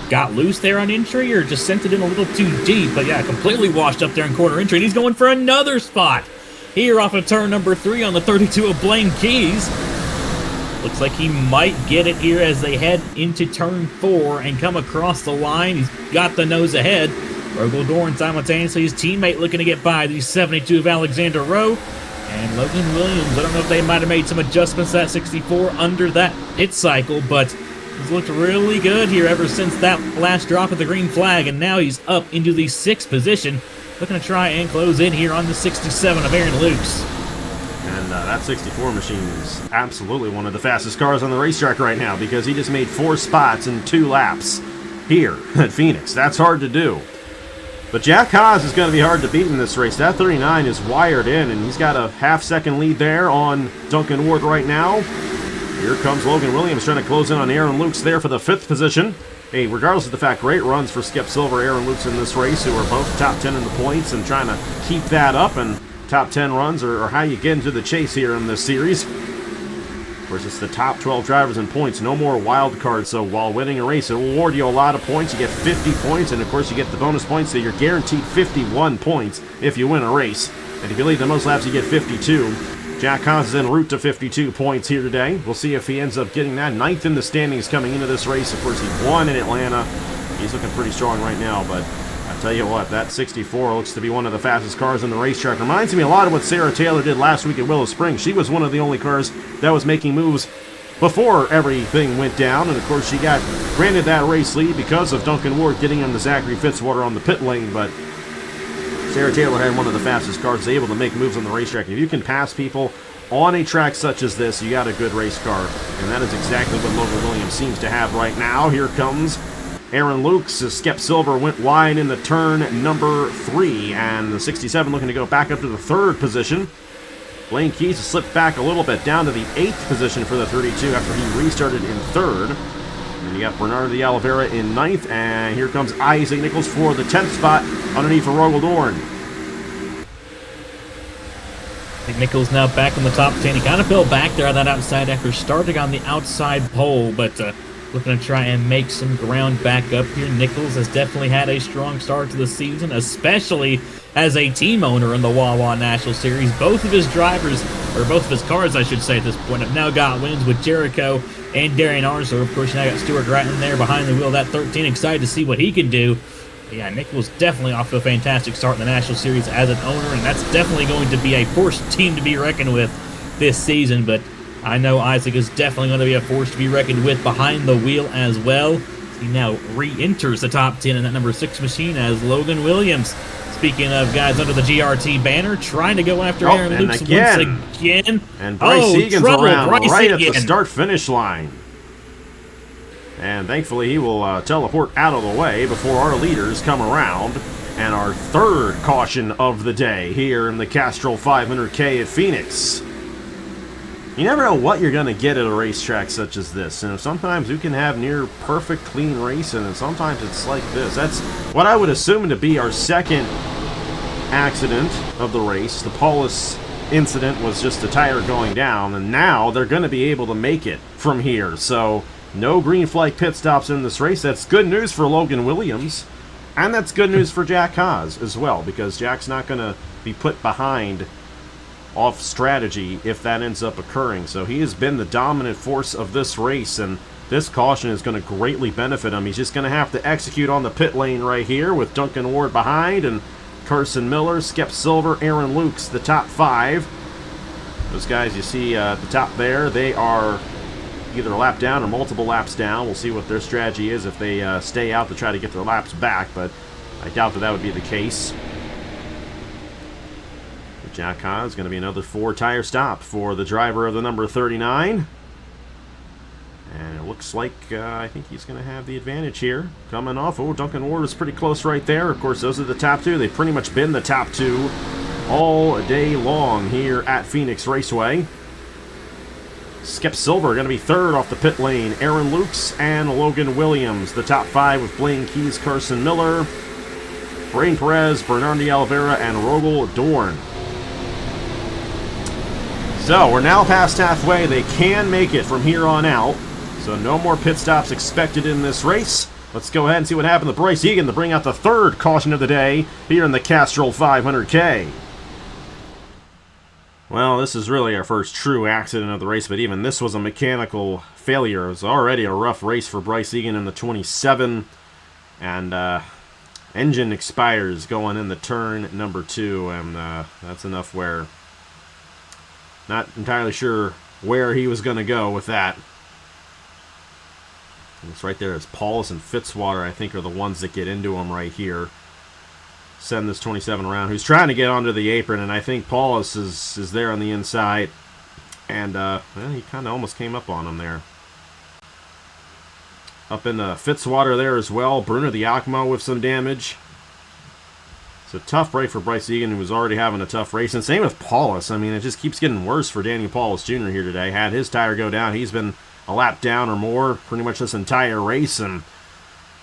got loose there on entry or just sent it in a little too deep, but yeah, completely washed up there in corner entry, and he's going for another spot here off of turn number 3 on the 32 of Blaine Keys. Looks like he might get it here as they head into turn 4 and come across the line. He's got the nose ahead. Rogel Dorn simultaneously his teammate looking to get by the 72 of Alexander Rowe. And Logan Williams, I don't know if they might have made some adjustments to that 64 under that pit cycle, but he's looked really good here ever since that last drop of the green flag, and now he's up into the 6th position, looking to try and close in here on the 67 of Aaron Lukes. And that 64 machine is absolutely one of the fastest cars on the racetrack right now, because he just made 4 spots in 2 laps here at Phoenix. That's hard to do. But Jack Haas is going to be hard to beat in this race. That 39 is wired in, and he's got a half-second lead there on Duncan Ward right now. Here comes Logan Williams trying to close in on Aaron Lukes there for the 5th position. Hey, regardless of the fact, great runs for Skep Silver, Aaron Lukes in this race, who are both top 10 in the points and trying to keep that up. And top 10 runs are how you get into the chase here in this series. Of course, it's the top 12 drivers in points. No more wild cards, so while winning a race, it will award you a lot of points. You get 50 points, and of course, you get the bonus points, so you're guaranteed 51 points if you win a race. And if you lead the most laps, you get 52. Jack Haas is en route to 52 points here today. We'll see if he ends up getting that. 9th in the standings coming into this race. Of course, he won in Atlanta. He's looking pretty strong right now, but I tell you what, that 64 looks to be one of the fastest cars on the racetrack. Reminds me a lot of what Sarah Taylor did last week at Willow Springs. She was one of the only cars that was making moves before everything went down, and of course she got granted that race lead because of Duncan Ward getting on the Zachary Fitzwater on the pit lane, but Sarah Taylor had one of the fastest cars able to make moves on the racetrack. If you can pass people on a track such as this, you got a good race car, and that is exactly what Logan Williams seems to have right now. Here comes Aaron Lukes as Skep Silver went wide in the turn number 3, and the 67 looking to go back up to the 3rd position. Blaine Keys has slipped back a little bit down to the 8th position for the 32 after he restarted in 3rd. And you got Bernardo de Oliveira in 9th, and here comes Isaac Nichols for the 10th spot underneath for Rogel Dorn. Nichols now back in the top 10. He kind of fell back there on that outside after starting on the outside pole, but looking to try and make some ground back up here. Nichols has definitely had a strong start to the season, especially as a team owner in the Wawa National Series. Both of his drivers, or both of his cars, I should say at this point, have now got wins with Jericho and Darian Arso. Of course, you now got Stuart Gratton there behind the wheel of that 13. Excited to see what he can do. But yeah, Nichols definitely off to a fantastic start in the National Series as an owner, and that's definitely going to be a force team to be reckoned with this season. But I know Isaac is definitely going to be a force to be reckoned with behind the wheel as well. He now re-enters the top 10 in that number 6 machine as Logan Williams. Speaking of guys under the GRT banner, trying to go after Aaron Lukes once again. And Bryce Egan's around right at the start-finish line. And thankfully, he will teleport out of the way before our leaders come around. And our 3rd caution of the day here in the Castrol 500k at Phoenix. You never know what you're going to get at a racetrack such as this. And sometimes you can have near perfect clean racing, and sometimes it's like this. That's what I would assume to be our second accident of the race. The Paulus incident was just a tire going down, and now they're going to be able to make it from here. So no green flag pit stops in this race. That's good news for Logan Williams, and that's good news for Jack Haas as well, because Jack's not going to be put behind off strategy if that ends up occurring. So he has been the dominant force of this race, and this caution is going to greatly benefit him. He's just going to have to execute on the pit lane right here with Duncan Ward behind and Carson Miller, Skip Silver, Aaron Lukes, the top 5. Those guys you see at the top there, they are either a lap down or multiple laps down. We'll see what their strategy is if they stay out to try to get their laps back, but I doubt that would be the case. Jack Haas is going to be another 4-tire stop for the driver of the number 39. And it looks like I think he's going to have the advantage here. Coming off. Oh, Duncan Ward is pretty close right there. Of course, those are the top 2. They've pretty much been the top 2 all day long here at Phoenix Raceway. Skip Silver going to be 3rd off the pit lane. Aaron Lukes and Logan Williams. The top 5 with Blaine Keys, Carson Miller, Brain Perez, Bernardo de Oliveira, and Rogel Dorn. So, we're now past halfway. They can make it from here on out. So, no more pit stops expected in this race. Let's go ahead and see what happened to Bryce Egan to bring out the 3rd caution of the day here in the Castrol 500k. Well, this is really our first true accident of the race, but even this was a mechanical failure. It was already a rough race for Bryce Egan in the 27. And engine expires going in the turn number 2. And that's enough where... Not entirely sure where he was going to go with that. And it's right there. It's Paulus and Fitzwater, I think, are the ones that get into him right here. Send this 27 around. Who's trying to get onto the apron, and I think Paulus is there on the inside. And well, he kind of almost came up on him there. Up in Fitzwater there as well. Bruno the Alchemo with some damage. It's a tough break for Bryce Egan, who was already having a tough race. And same with Paulus. I mean, it just keeps getting worse for Daniel Paulus Jr. here today. Had his tire go down. He's been a lap down or more pretty much this entire race. And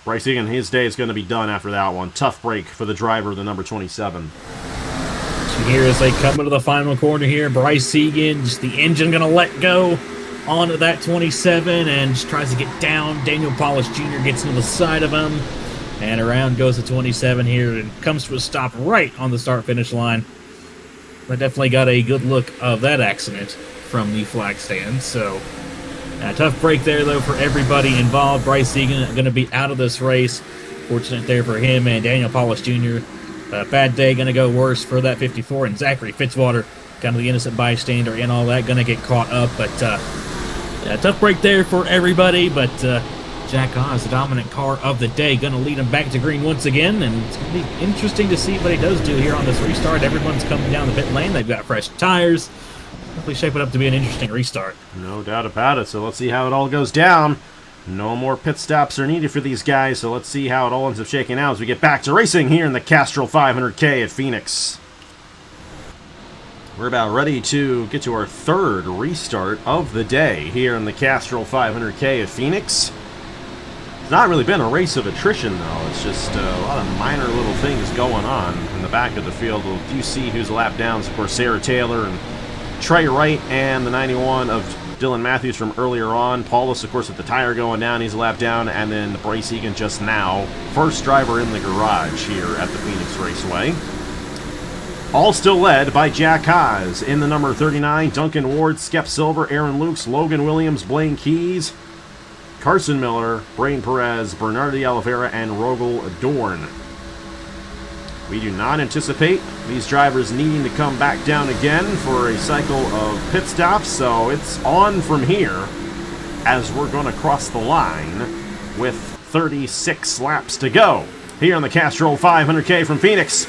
Bryce Egan, his day is going to be done after that one. Tough break for the driver of the number 27. Here as they come into the final corner here, Bryce Egan, just the engine going to let go onto that 27 and just tries to get down. Daniel Paulus Jr. gets into the side of him. And around goes the 27 here and comes to a stop right on the start-finish line. I definitely got a good look of that accident from the flag stand. So, a tough break there, though, for everybody involved. Bryce Egan going to be out of this race. Fortunate there for him and Daniel Paulus Jr. Bad day going to go worse for that 54. And Zachary Fitzwater, kind of the innocent bystander and all that, going to get caught up. But, tough break there for everybody, but... Jack Haas, the dominant car of the day, going to lead him back to green once again, and it's going to be interesting to see what he does do here on this restart. Everyone's coming down the pit lane. They've got fresh tires. Definitely shaping up to be an interesting restart. No doubt about it. So let's see how it all goes down. No more pit stops are needed for these guys, so let's see how it all ends up shaking out as we get back to racing here in the Castrol 500k at Phoenix. We're about ready to get to our 3rd restart of the day here in the Castrol 500k at Phoenix. It's not really been a race of attrition, though. It's just a lot of minor little things going on in the back of the field. You see who's lap downs. Of course, Sarah Taylor and Trey Wright and the 91 of Dylan Matthews from earlier on. Paulus, of course, with the tire going down, he's a lap down. And then Bryce Egan just now. First driver in the garage here at the Phoenix Raceway. All still led by Jack Haas in the number 39. Duncan Ward, Skep Silver, Aaron Lukes, Logan Williams, Blaine Keys, Carson Miller, Brain Perez, Bernardo de Oliveira, and Rogel Dorn. We do not anticipate these drivers needing to come back down again for a cycle of pit stops, so it's on from here as we're going to cross the line with 36 laps to go here in the Castrol 500k from Phoenix.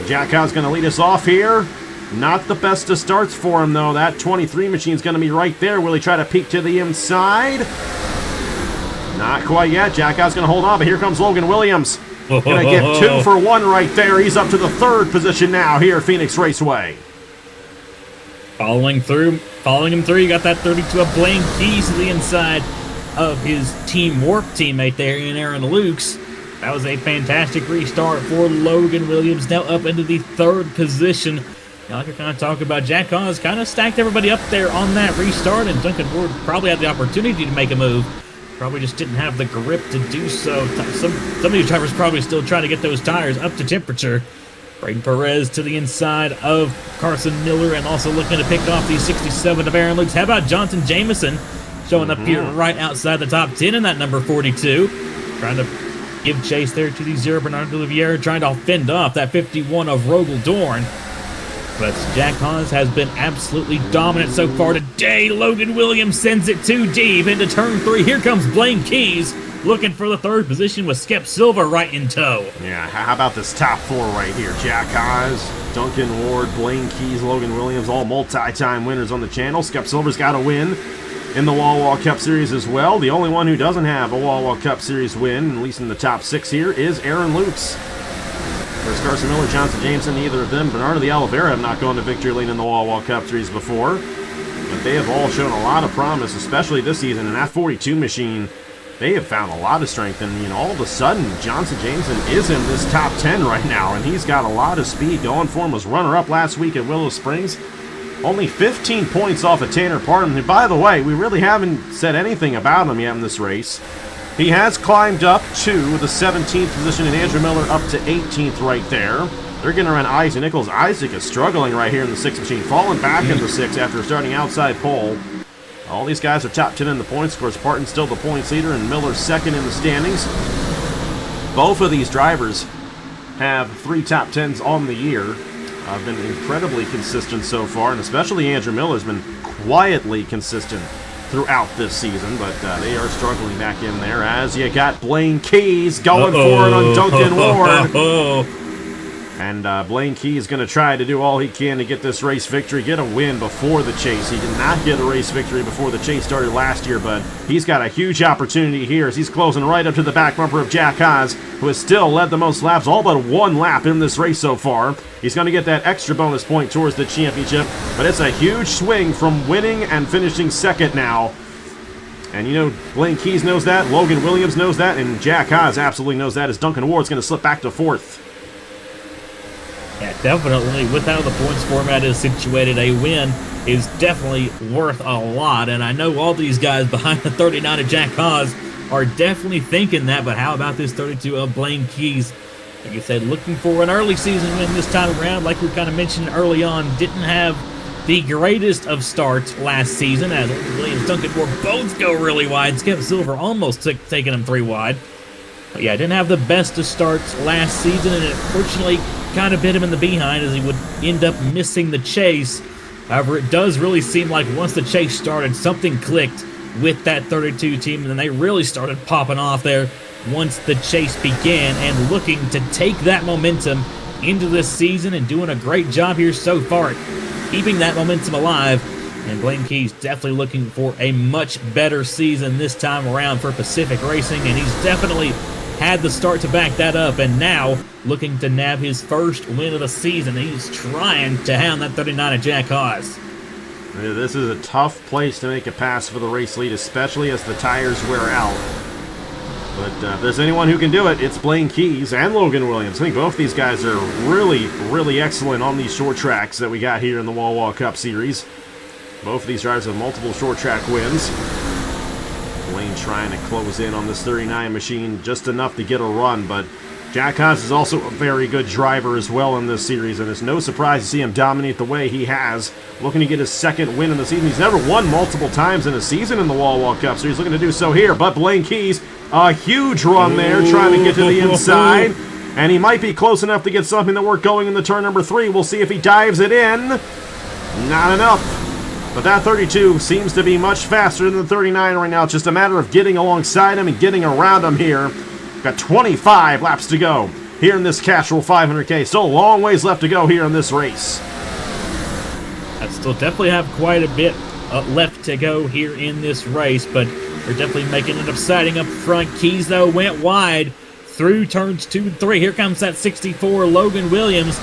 Jack Haas going to lead us off here. Not the best of starts for him, though. That 23 machine's going to be right there. Will he try to peek to the inside? Not quite yet. Jack Haas going to hold on, but here comes Logan Williams. Going to get 2 for 1 right there. He's up to the 3rd position now here at Phoenix Raceway. Following him through, you got that 32 of Blaine Keys to the inside of his Team Warp teammate there in Aaron Lukes. That was a fantastic restart for Logan Williams, now up into the 3rd position. Now, like I kind of talk about, Jack Haas kind of stacked everybody up there on that restart, and Duncan Ward probably had the opportunity to make a move. Probably just didn't have the grip to do so. Some of these drivers probably still trying to get those tires up to temperature. Braden Perez to the inside of Carson Miller, and also looking to pick off the 67 of Aaron Lukes. How about Johnson Jameson showing up here right outside the top 10 in that number 42? Trying to give chase there to the 0 Bernardo Oliveira, trying to fend off that 51 of Rogel Dorn. But Jack Haas has been absolutely dominant so far today. Logan Williams sends it too deep into turn 3. Here comes Blaine Keys, looking for the 3rd position with Skip Silva right in tow. Yeah, how about this top 4 right here? Jack Haas, Duncan Ward, Blaine Keys, Logan Williams, all multi-time winners on the channel. Skip Silva's got a win in the Wawa Cup Series as well. The only one who doesn't have a Wawa Cup Series win, at least in the top 6 here, is Aaron Lukes. There's Carson Miller, Johnson Jameson, neither of them. Bernardo de Oliveira have not gone to victory lane in the Wawa Cup Series before. But they have all shown a lot of promise, especially this season. And that 42 machine, they have found a lot of strength. And, all of a sudden, Johnson Jameson is in this top 10 right now. And he's got a lot of speed going for him. Was runner-up last week at Willow Springs. Only 15 points off of Tanner Parton. And by the way, we really haven't said anything about him yet in this race. He has climbed up to the 17th position, and Andrew Miller up to 18th right there. They're getting around Isaac Nichols. Isaac is struggling right here in the 6th machine, falling back in the 6th after starting outside pole. All these guys are top 10 in the points. Of course, Parton's still the points leader, and Miller's 2nd in the standings. Both of these drivers have 3 top 10s on the year. Been incredibly consistent so far, and especially Andrew Miller's been quietly consistent throughout this season, but they are struggling back in there as you got Blaine Keys going for it on Duncan Ward. And Blaine Keys is going to try to do all he can to get this race victory, get a win before the chase. He did not get a race victory before the chase started last year, but he's got a huge opportunity here as he's closing right up to the back bumper of Jack Haas, who has still led the most laps, all but 1 lap in this race so far. He's going to get that extra bonus point towards the championship, but it's a huge swing from winning and finishing 2nd now. And Blaine Keys knows that, Logan Williams knows that, and Jack Haas absolutely knows that as Duncan Ward's going to slip back to 4th. Yeah, definitely. With how the points format is situated, a win is definitely worth a lot. And I know all these guys behind the 39 of Jack Haas are definitely thinking that, but how about this 32 of Blaine Keys? Like I said, looking for an early season win this time around. Like we kind of mentioned early on, didn't have the greatest of starts last season, as Williams Duncan Ward both go really wide. Skip Silver almost taking them 3 wide. But yeah, didn't have the best of starts last season, and it fortunately kind of bit him in the behind as he would end up missing the chase. However, it does really seem like once the chase started, something clicked with that 32 team, and then they really started popping off there once the chase began, and looking to take that momentum into this season and doing a great job here so far keeping that momentum alive. And Blaine Keys definitely looking for a much better season this time around for Pacific Racing, and he's definitely had the start to back that up, and now looking to nab his first win of the season. He's trying to hound that 39 of Jack Haas. This is a tough place to make a pass for the race lead, especially as the tires wear out. But if there's anyone who can do it, it's Blaine Keys and Logan Williams. I think both these guys are really, really excellent on these short tracks that we got here in the Wawa Cup Series. Both of these drivers have multiple short track wins. Blaine trying to close in on this 39 machine just enough to get a run, but Jack Haas is also a very good driver as well in this series, and it's no surprise to see him dominate the way he has, looking to get his 2nd win in the season. He's never won multiple times in a season in the Wawa Cup, so he's looking to do so here, but Blaine Keys, a huge run there, trying to get to the inside, and he might be close enough to get something to work going into turn number 3. We'll see if he dives it in. Not enough. But that 32 seems to be much faster than the 39 right now. It's just a matter of getting alongside him and getting around him here. Got 25 laps to go here in this Castrol 500k. Still a long ways left to go here in this race. I still definitely have quite a bit left to go here in this race, but they're definitely making it exciting up front. Keys, though, went wide through turns 2 and 3. Here comes that 64 Logan Williams.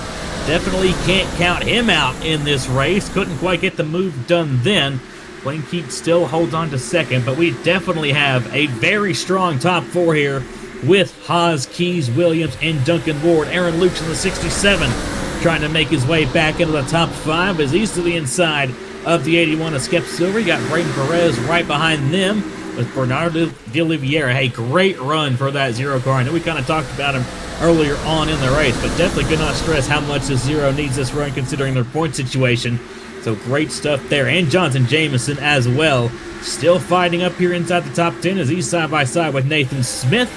definitely can't count him out in this race. Couldn't quite get the move done then. Blaine Keats still holds on to second, but we definitely have a very strong top four here with Haas, Keys, Williams, and Duncan Ward. Aaron Lukes in the 67 trying to make his way back into the top five as he's to the inside of the 81 of Skep Silver. You got Braden Perez right behind them with Bernardo de Oliveira. Hey, great run for that Zero car. I know we kind of talked about him earlier on in the race, but definitely could not stress how much this Zero needs this run considering their point situation. So great stuff there. And Johnson Jameson as well. Still fighting up here inside the top 10 as he's side by side with Nathan Smith.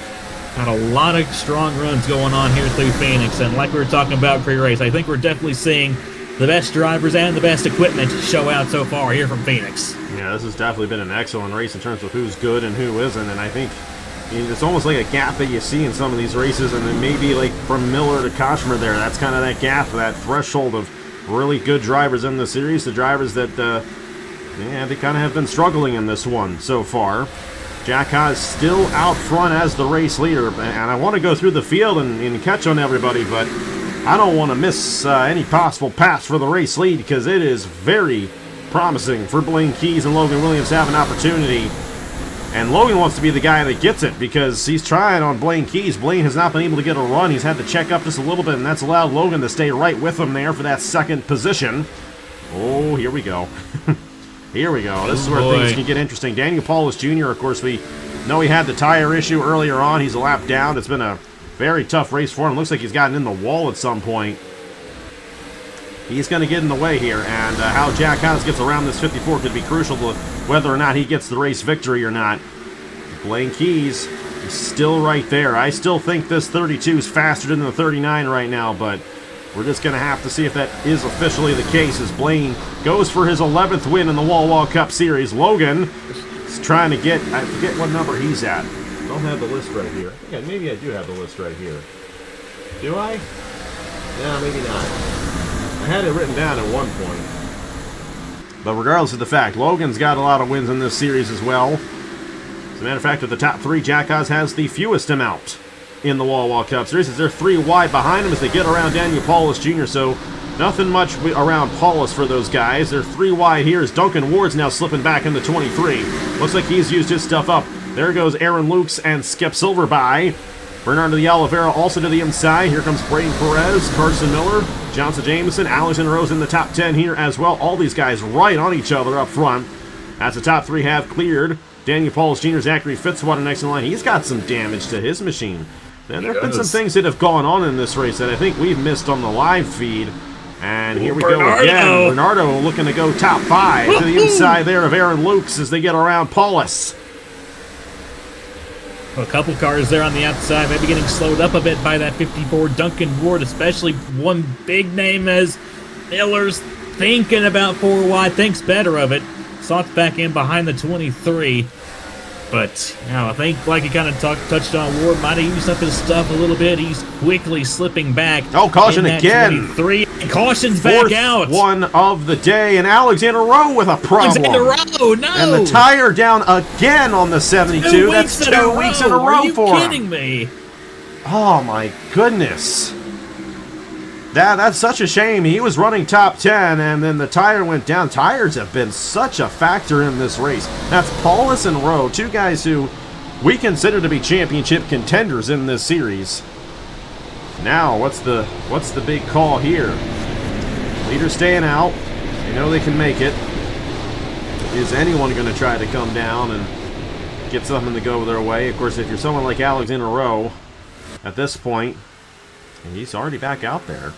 Got a lot of strong runs going on here through Phoenix. And like we were talking about pre-race, I think we're definitely seeing the best drivers and the best equipment show out so far here from Phoenix. Yeah, this has definitely been an excellent race in terms of who's good and who isn't. And I think it's almost like a gap that you see in some of these races. And then maybe like from Miller to Koshmer there, that's kind of that gap, that threshold of really good drivers in the series, the drivers that, they kind of have been struggling in this one so far. Jack Haas still out front as the race leader, and I want to go through the field and catch on everybody, but I don't want to miss any possible pass for the race lead because it is very promising for Blaine Keys and Logan Williams to have an opportunity. And Logan wants to be the guy that gets it because he's trying on Blaine Keys. Blaine has not been able to get a run. He's had to check up just a little bit, and that's allowed Logan to stay right with him there for that second position. Oh, here we go. Here we go. This is where things can get interesting. Daniel Paulus Jr., of course, we know he had the tire issue earlier on. He's a lap down. It's been a very tough race for him. Looks like he's gotten in the wall at some point. He's going to get in the way here, and how Jack Haas gets around this 54 could be crucial to whether or not he gets the race victory or not. Blaine Keys is still right there. I still think this 32 is faster than the 39 right now, but we're just going to have to see if that is officially the case as Blaine goes for his 11th win in the Wawa Cup Series. Logan is trying to get, I forget what number he's at. I don't have the list right here. Yeah, maybe I do have the list right here. Do I? No, maybe not. I had it written down at one point. But regardless of the fact, Logan's got a lot of wins in this series as well. As a matter of fact, of the top three, Jack Haas has the fewest amount in the Wawa Cup Series, as they're three wide behind him as they get around Daniel Paulus Jr., so nothing much around Paulus for those guys. They're three wide here as Duncan Ward's now slipping back into 23. Looks like he's used his stuff up. There goes Aaron Lukes and Skep Silver by. Bernardo de Oliveira also to the inside. Here comes Braden Perez, Carson Miller, Johnson Jameson, Allison Rose in the top 10 here as well. All these guys right on each other up front. As the top three have cleared. Daniel Paulus Jr. Zachary Fitzwater next in line. He's got some damage to his machine. And there have been some things that have gone on in this race that I think we've missed on the live feed. And here we go again. Bernardo looking to go top five to the inside there of Aaron Lukes as they get around Paulus. A couple cars there on the outside, maybe getting slowed up a bit by that 54 Duncan Ward, especially one big name as Miller's thinking about four wide, thinks better of it. Slots back in behind the 23. But, I think, like you kind of touched on, Ward might have used up his stuff a little bit. He's quickly slipping back. Oh, caution again. 23. Caution's back out. One of the day, and Alexander Rowe with a problem. Alexander Rowe, no. And the tire down again on the 72. That's 2 weeks in a row for him. Are you kidding me? Oh, my goodness. That's such a shame. He was running top 10, and then the tire went down. Tires have been such a factor in this race. That's Paulus and Rowe, two guys who we consider to be championship contenders in this series. Now, what's the big call here? Leader staying out. They know they can make it. Is anyone going to try to come down and get something to go their way? Of course, if you're someone like Alexander Rowe, at this point, he's already back out there.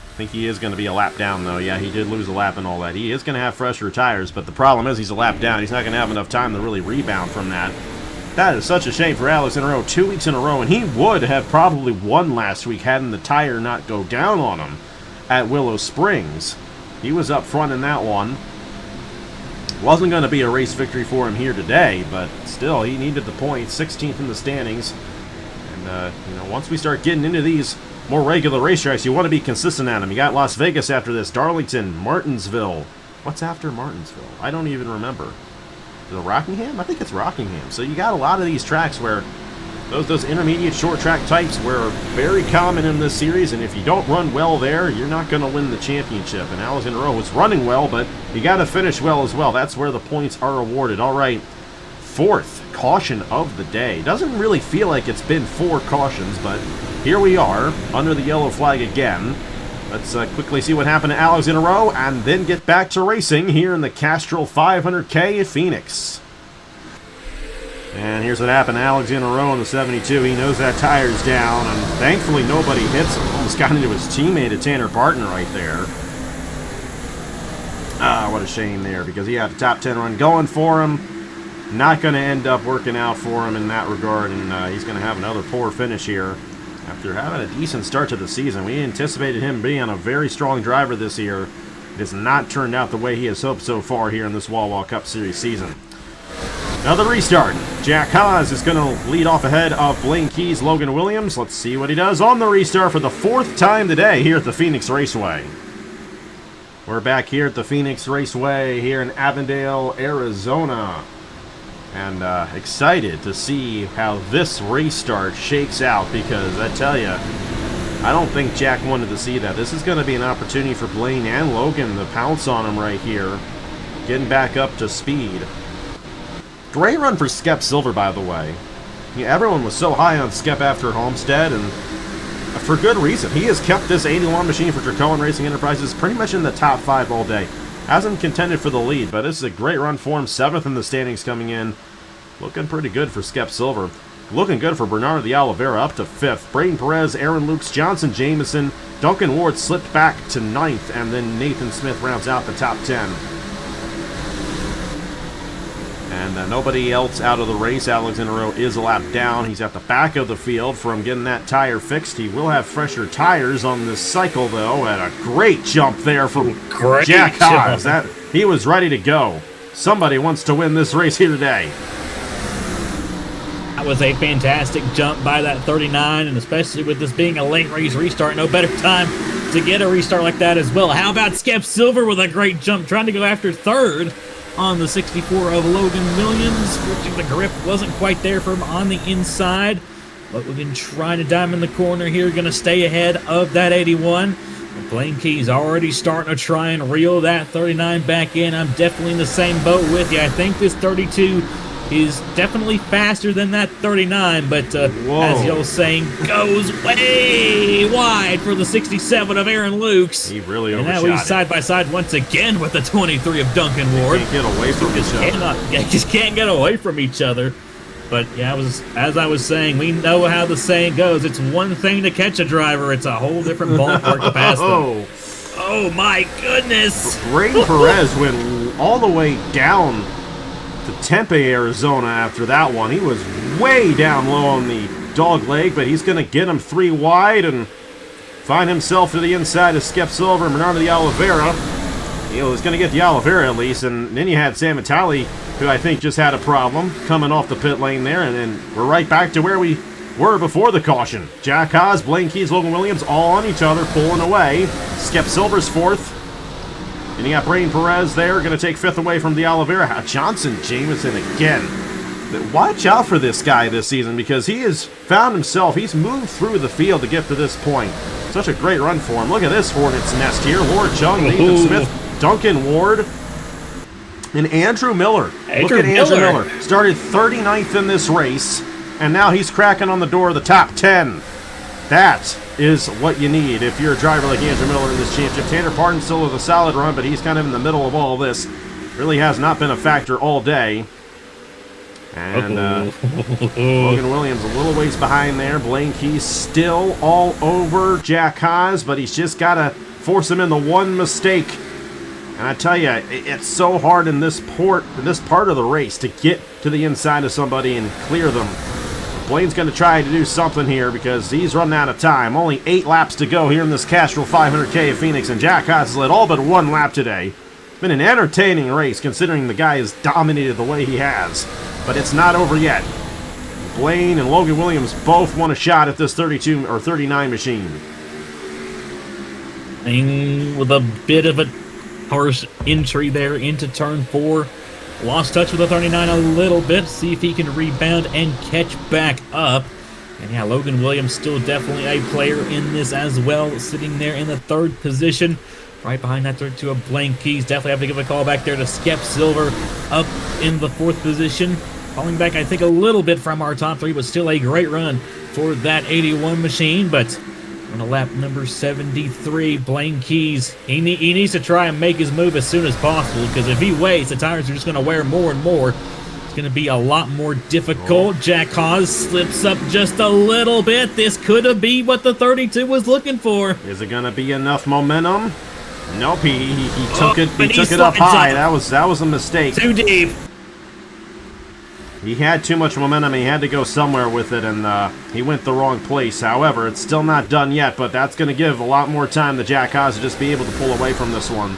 I think he is going to be a lap down, though. Yeah, he did lose a lap and all that. He is going to have fresher tires, but the problem is he's a lap down. He's not going to have enough time to really rebound from that. That is such a shame for Alex in a row. 2 weeks in a row, and he would have probably won last week hadn't the tire not go down on him at Willow Springs. He was up front in that one. Wasn't going to be a race victory for him here today, but still, he needed the points. 16th in the standings. And, once we start getting into these more regular racetracks, you want to be consistent at them. You got Las Vegas after this, Darlington, Martinsville. What's after Martinsville? I don't even remember. Is it Rockingham? I think it's Rockingham. So you got a lot of these tracks where those intermediate short track types were very common in this series, and if you don't run well there, you're not going to win the championship. And Alexander Rowe was running well, but you got to finish well as well. That's where the points are awarded. All right, fourth caution of the day. Doesn't really feel like it's been 4 cautions, but here we are under the yellow flag again. Let's quickly see what happened to Alex in a row and then get back to racing here in the Castrol 500k at Phoenix. And here's what happened to Alex in a row in the 72. He knows that tire's down, and thankfully nobody hits him. Almost got into his teammate at Tanner Barton right there. Ah, what a shame there, because he had a top 10 run going for him. Not going to end up working out for him in that regard, and he's going to have another poor finish here. After having a decent start to the season, we anticipated him being a very strong driver this year. It has not turned out the way he has hoped so far here in this Wawa Cup Series season. Now the restart. Jack Haas is going to lead off ahead of Blaine Keyes, Logan Williams. Let's see what he does on the restart for the 4th time today here at the Phoenix Raceway. We're back here at the Phoenix Raceway here in Avondale, Arizona. And excited to see how this restart shakes out, because I tell you, I don't think Jack wanted to see that. This is going to be an opportunity for Blaine and Logan to pounce on him right here, getting back up to speed. Great run for Skep Silver, by the way. Yeah, everyone was so high on Skep after Homestead, and for good reason. He has kept this 81 machine for Dracoan Racing Enterprises pretty much in the top 5 all day. Hasn't contended for the lead, but this is a great run for him. 7th in the standings coming in. Looking pretty good for Skep Silver. Looking good for Bernardo de Oliveira up to 5th. Braden Perez, Aaron Lukes, Johnson Jameson, Duncan Ward slipped back to 9th, and then Nathan Smith rounds out the top 10. And nobody else out of the race. Alex in a row is a lap down. He's at the back of the field from getting that tire fixed. He will have fresher tires on this cycle, though, and a great jump there from Jack Haas. He was ready to go. Somebody wants to win this race here today. That was a fantastic jump by that 39, and especially with this being a late race restart, no better time to get a restart like that as well. How about Skep Silver with a great jump, trying to go after 3rd on the 64 of Logan Williams. The grip wasn't quite there for him on the inside, but we've been trying to dime in the corner here, going to stay ahead of that 81. Blaine Keyes already starting to try and reel that 39 back in. I'm definitely in the same boat with you. I think this 32 is definitely faster than that 39, but as the old saying, goes way wide for the 67 of Aaron Lukes. He really overshot it. And now he's side by side once again with the 23 of Duncan Ward. Can't get away from each other. Just can't get away from each other. But yeah, as I was saying, we know how the saying goes. It's one thing to catch a driver; it's a whole different ballpark to pass them. Oh my goodness! Braden Perez went all the way down to Tempe, Arizona after that one. He was way down low on the dog leg, but he's going to get him 3 wide and find himself to the inside of Skep Silver and Bernardo de Oliveira. He was going to get the Oliveira at least, and then you had Sam Vitale, who I think just had a problem coming off the pit lane there, and then we're right back to where we were before the caution. Jack Haas, Blaine Keyes, Logan Williams all on each other, pulling away. Skep Silver's 4th. And you got Braden Perez there, going to take 5th away from the Oliveira. Johnson Jameson again. Watch out for this guy this season, because he has found himself, he's moved through the field to get to this point. Such a great run for him. Look at this hornet's nest here. Lord Chung, Nathan Smith, Duncan Ward, and Andrew Miller. Look at Andrew Miller. Started 39th in this race, and now he's cracking on the door of the top 10. That is what you need if you're a driver like Andrew Miller in this championship. Tanner Parton still with a solid run, but he's kind of in the middle of all this. Really has not been a factor all day. And Logan Williams a little ways behind there. Blaine Keyes still all over Jack Haas, but he's just got to force him into one mistake. And I tell you, it's so hard in this part of the race to get to the inside of somebody and clear them. Blaine's going to try to do something here because he's running out of time. Only 8 laps to go here in this Castrol 500k at Phoenix, and Jack Haas has led all but 1 lap today. Been an entertaining race considering the guy has dominated the way he has. But it's not over yet. Blaine and Logan Williams both want a shot at this 32 or 39 machine. And with a bit of a harsh entry there into turn 4. Lost touch with the 39 a little bit. See if he can rebound and catch back up. And yeah, Logan Williams still definitely a player in this as well, sitting there in the 3rd position. Right behind that 32 of Blaine Keys. Definitely have to give a call back there to Skep Silver up in the 4th position. Falling back, I think, a little bit from our top 3, but still a great run for that 81 machine. But on a lap number 73, Blaine Keys, he needs to try and make his move as soon as possible, because if he waits, the tires are just going to wear more and more. It's going to be a lot more difficult. Jack Haas slips up just a little bit. This could be what the 32 was looking for. Is it going to be enough momentum? Nope, he took it. He took it up high. That was a mistake. Too deep. He had too much momentum. He had to go somewhere with it, and he went the wrong place. However, it's still not done yet, but that's going to give a lot more time to Jack Haas to just be able to pull away from this one.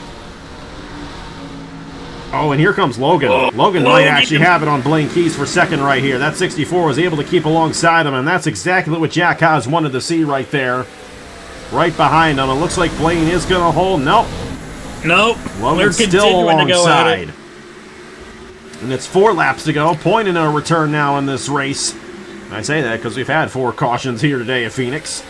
Oh, and here comes Logan. Logan might actually have it on Blaine Keys for 2nd right here. That 64 was able to keep alongside him, and that's exactly what Jack Haas wanted to see right there. Right behind him. It looks like Blaine is going to hold. Nope. Nope. Logan's still alongside. And it's 4 laps to go. Point in a return now in this race. And I say that because we've had 4 cautions here today at Phoenix.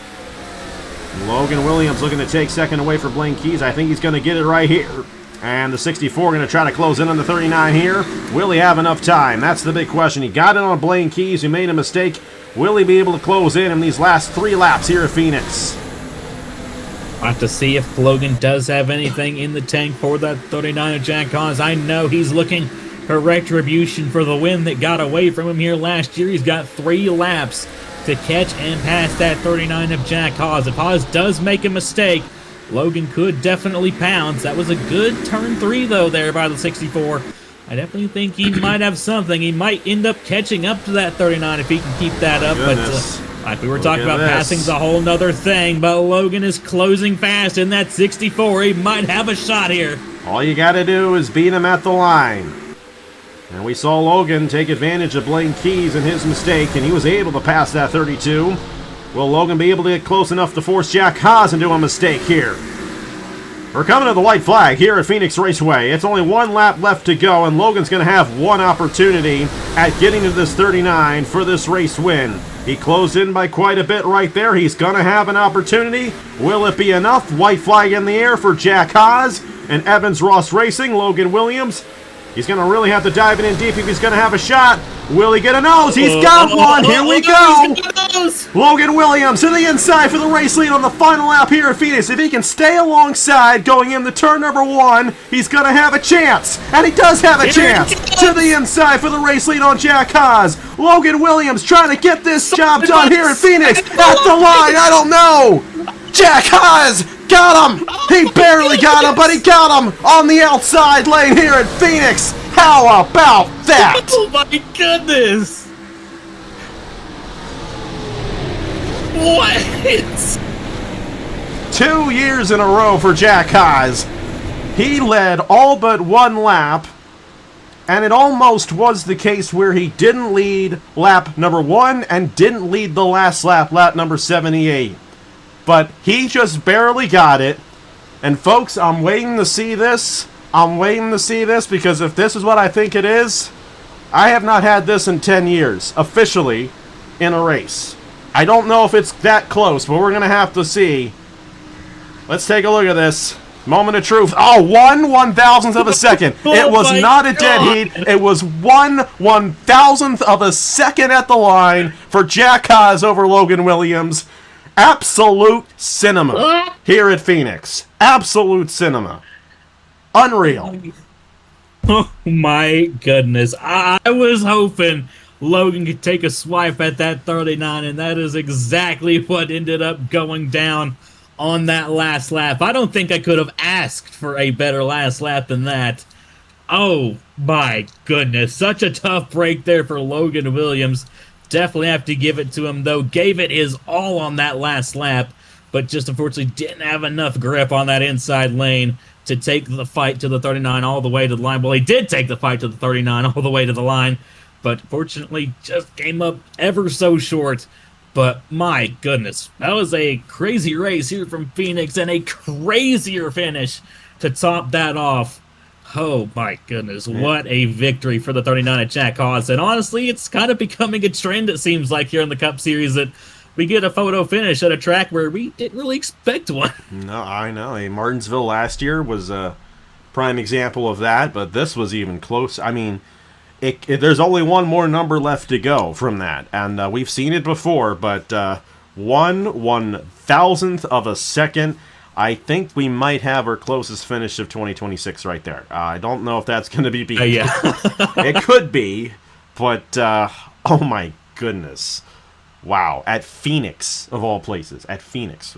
Logan Williams looking to take 2nd away for Blaine Keys. I think he's going to get it right here. And the 64 going to try to close in on the 39 here. Will he have enough time? That's the big question. He got it on Blaine Keys, who made a mistake. Will he be able to close in these last 3 laps here at Phoenix? I'll have to see if Logan does have anything in the tank for that 39 of Jack Haas. I know he's looking for retribution for the win that got away from him here last year. He's got 3 laps to catch and pass that 39 of Jack Haas. If Haas does make a mistake, Logan could definitely pounce. That was a good turn 3, though, there by the 64. I definitely think he might have something. He might end up catching up to that 39 if he can keep that up. Goodness. But like we were talking about, passing's a whole nother thing, but Logan is closing fast in that 64. He might have a shot here. All you got to do is beat him at the line. And we saw Logan take advantage of Blaine Keys and his mistake, and he was able to pass that 32. Will Logan be able to get close enough to force Jack Haas into a mistake here? We're coming to the white flag here at Phoenix Raceway. It's only 1 lap left to go, and Logan's going to have 1 opportunity at getting to this 39 for this race win. He closed in by quite a bit right there. He's going to have an opportunity. Will it be enough? White flag in the air for Jack Haas and Evans Ross Racing. Logan Williams, he's going to really have to dive it in deep if he's going to have a shot. Will he get a nose? He's got one. Here we go. Logan Williams to the inside for the race lead on the final lap here at Phoenix. If he can stay alongside going into turn number 1, he's going to have a chance. And he does have a chance. To the inside for the race lead on Jack Haas. Logan Williams trying to get this job done here at Phoenix. At the line, I don't know. Jack Haas got him. He barely got him, but he got him on the outside lane here at Phoenix. How about that? Oh my goodness! What? 2 years in a row for Jack Haas. He led all but 1 lap, and it almost was the case where he didn't lead lap number 1 and didn't lead the last lap, lap number 78. But he just barely got it. And folks, I'm waiting to see this. I'm waiting to see this, because if this is what I think it is, I have not had this in 10 years, officially, in a race. I don't know if it's that close, but we're going to have to see. Let's take a look at this. Moment of truth. Oh, 1/1000th of a second. It was not a dead heat. It was 1/1000th of a second at the line for Jack Haas over Logan Williams. Absolute cinema here at Phoenix. Absolute cinema. Unreal. Oh my goodness. I was hoping Logan could take a swipe at that 39, and that is exactly what ended up going down on that last lap. I don't think I could have asked for a better last lap than that. Oh my goodness. Such a tough break there for Logan Williams. Definitely have to give it to him, though. Gave it his all on that last lap, but just unfortunately didn't have enough grip on that inside lane to take the fight to the 39 all the way to the line. Well, he did take the fight to the 39 all the way to the line, but fortunately just came up ever so short. But my goodness, that was a crazy race here from Phoenix, and a crazier finish to top that off. Oh my goodness, what a victory for the 39 at Jack Haas. And honestly, it's kind of becoming a trend, it seems like, here in the Cup Series that we get a photo finish at a track where we didn't really expect one. No, I know. Hey, Martinsville last year was a prime example of that, but this was even close. I mean, there's only one more number left to go from that, and we've seen it before, but 1/1000th of a second. I think we might have our closest finish of 2026 right there. I don't know if that's going to be beat. Yeah. It could be, but oh my goodness. Wow. At Phoenix, of all places. At Phoenix.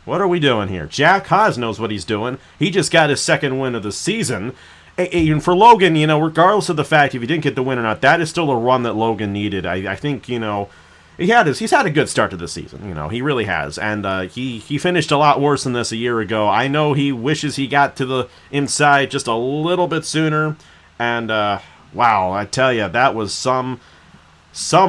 What are we doing here? Jack Haas knows what he's doing. He just got his second win of the season. And for Logan, regardless of the fact if he didn't get the win or not, that is still a run that Logan needed. I think, he's had a good start to the season. He really has. And he finished a lot worse than this a year ago. I know he wishes he got to the inside just a little bit sooner. And, wow, I tell you, that was some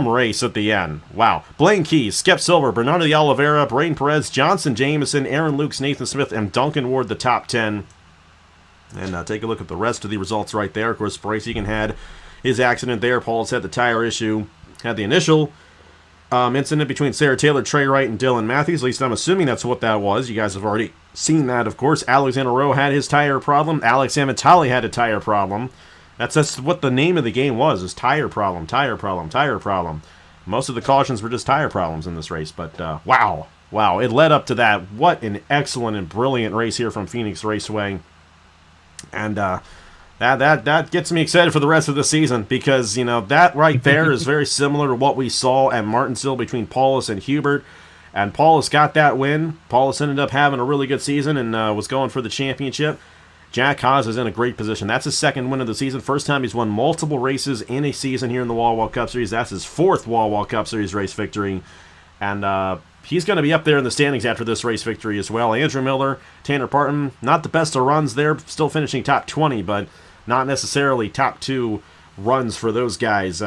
race at the end. Wow. Blaine Keys, Skip Silver, Bernardo de Oliveira, Braden Perez, Johnson Jameson, Aaron Lukes, Nathan Smith, and Duncan Ward, the top 10. And take a look at the rest of the results right there. Of course, Bryce Egan had his accident there. Paul's had the tire issue. Had the initial incident between Sarah Taylor, Trey Wright, and Dylan Matthews. At least I'm assuming that's what that was. You guys have already seen that, of course. Alexander Rowe had his tire problem. Alex Amitali had a tire problem. That's what the name of the game was, is tire problem, tire problem, tire problem. Most of the cautions were just tire problems in this race, but wow, it led up to that. What an excellent and brilliant race here from Phoenix Raceway. And that gets me excited for the rest of the season, because, that right there is very similar to what we saw at Martinsville between Paulus and Hubert. And Paulus got that win. Paulus ended up having a really good season and was going for the championship. Jack Haas is in a great position. That's his second win of the season. First time he's won multiple races in a season here in the Wawa Cup Series. That's his fourth Wawa Cup Series race victory. And he's going to be up there in the standings after this race victory as well. Andrew Miller, Tanner Parton, not the best of runs there, still finishing top 20, but not necessarily top 2 runs for those guys.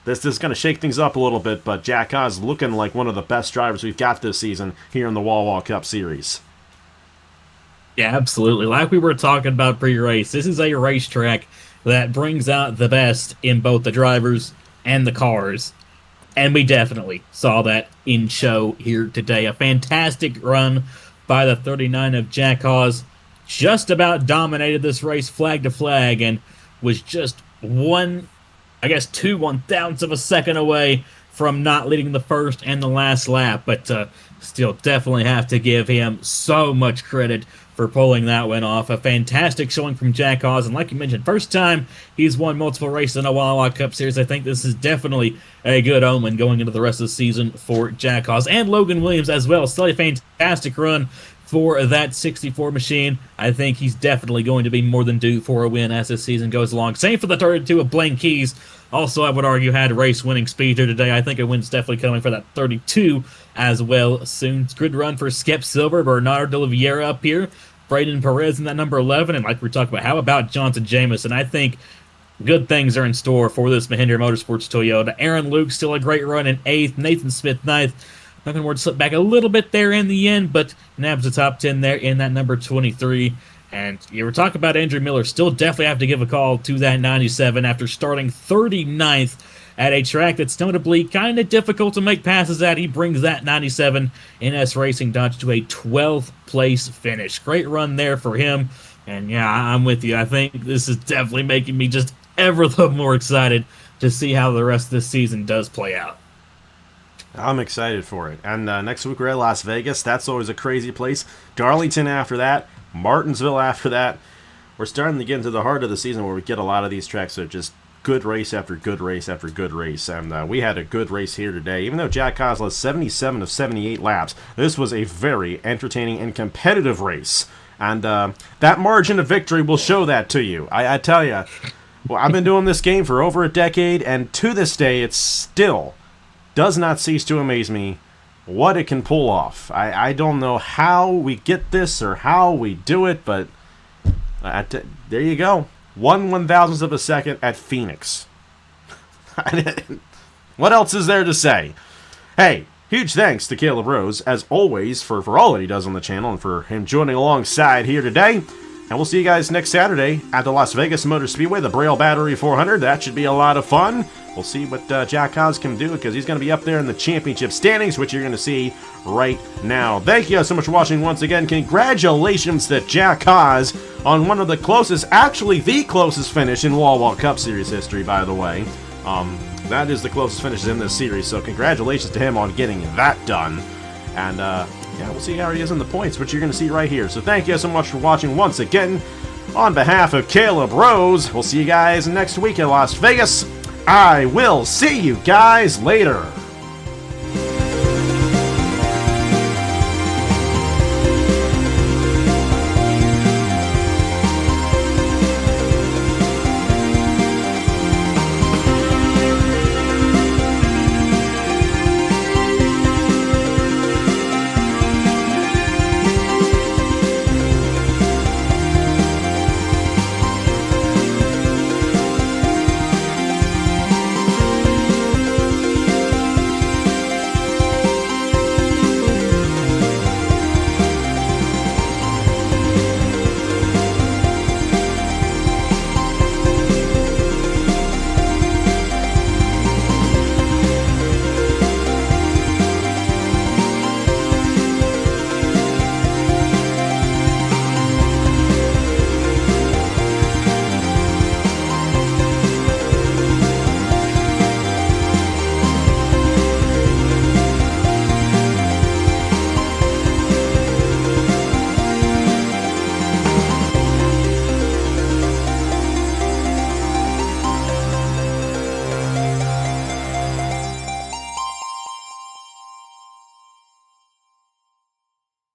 This is going to shake things up a little bit, but Jack Haas looking like one of the best drivers we've got this season here in the Wawa Cup Series. Yeah, absolutely. Like we were talking about pre-race, this is a racetrack that brings out the best in both the drivers and the cars. And we definitely saw that in show here today. A fantastic run by the 39 of Jack Haas. Just about dominated this race flag to flag and was just 2/1000ths of a second away from not leading the first and the last lap. But still definitely have to give him so much credit for pulling that one off. A fantastic showing from Jack Haas, and like you mentioned, first time he's won multiple races in a Wawa Cup Series. I think this is definitely a good omen going into the rest of the season for Jack Haas and Logan Williams as well. Still a fantastic run for that 64 machine. I think he's definitely going to be more than due for a win as this season goes along. Same for the 32 of Blaine Keys. Also, I would argue, had race-winning speed here today. I think a win's definitely coming for that 32 as well soon. Good run for Skip Silver, Bernardo de Oliveira up here, Braden Perez in that number 11, and like we're talking about, how about Johnson Jameson? I think good things are in store for this Mahindra Motorsports Toyota. Aaron Luke still a great run in 8th, Nathan Smith 9th. Duncan Ward slipped back a little bit there in the end, but nabs the top 10 there in that number 23. And you were talking about Andrew Miller. Still definitely have to give a call to that 97 after starting 39th at a track that's notably kind of difficult to make passes at. He brings that 97 NS Racing Dodge to a 12th place finish. Great run there for him. And yeah, I'm with you. I think this is definitely making me just ever the more excited to see how the rest of this season does play out. I'm excited for it. And next week we're at Las Vegas. That's always a crazy place. Darlington after that. Martinsville after that. We're starting to get into the heart of the season where we get a lot of these tracks that are just good race after good race after good race. And we had a good race here today. Even though Jack Haas led 77 of 78 laps, this was a very entertaining and competitive race. And that margin of victory will show that to you. I tell you, well, I've been doing this game for over a decade, and to this day, it still does not cease to amaze me what it can pull off. I don't know how we get this or how we do it, but there you go. 1/1000th of a second at Phoenix. What else is there to say? Hey, huge thanks to Caleb Rose, as always, for all that he does on the channel and for him joining alongside here today. And we'll see you guys next Saturday at the Las Vegas Motor Speedway, the Braille Battery 400. That should be a lot of fun. We'll see what Jack Haas can do because he's going to be up there in the championship standings, which you're going to see right now. Thank you guys so much for watching once again. Congratulations to Jack Haas on one of the closest, actually the closest finish in Wawa Cup Series history, by the way. That is the closest finish in this series, so congratulations to him on getting that done. And, yeah, we'll see how he is in the points, which you're going to see right here. So thank you guys so much for watching once again. On behalf of Caleb Rose, we'll see you guys next week in Las Vegas. I will see you guys later.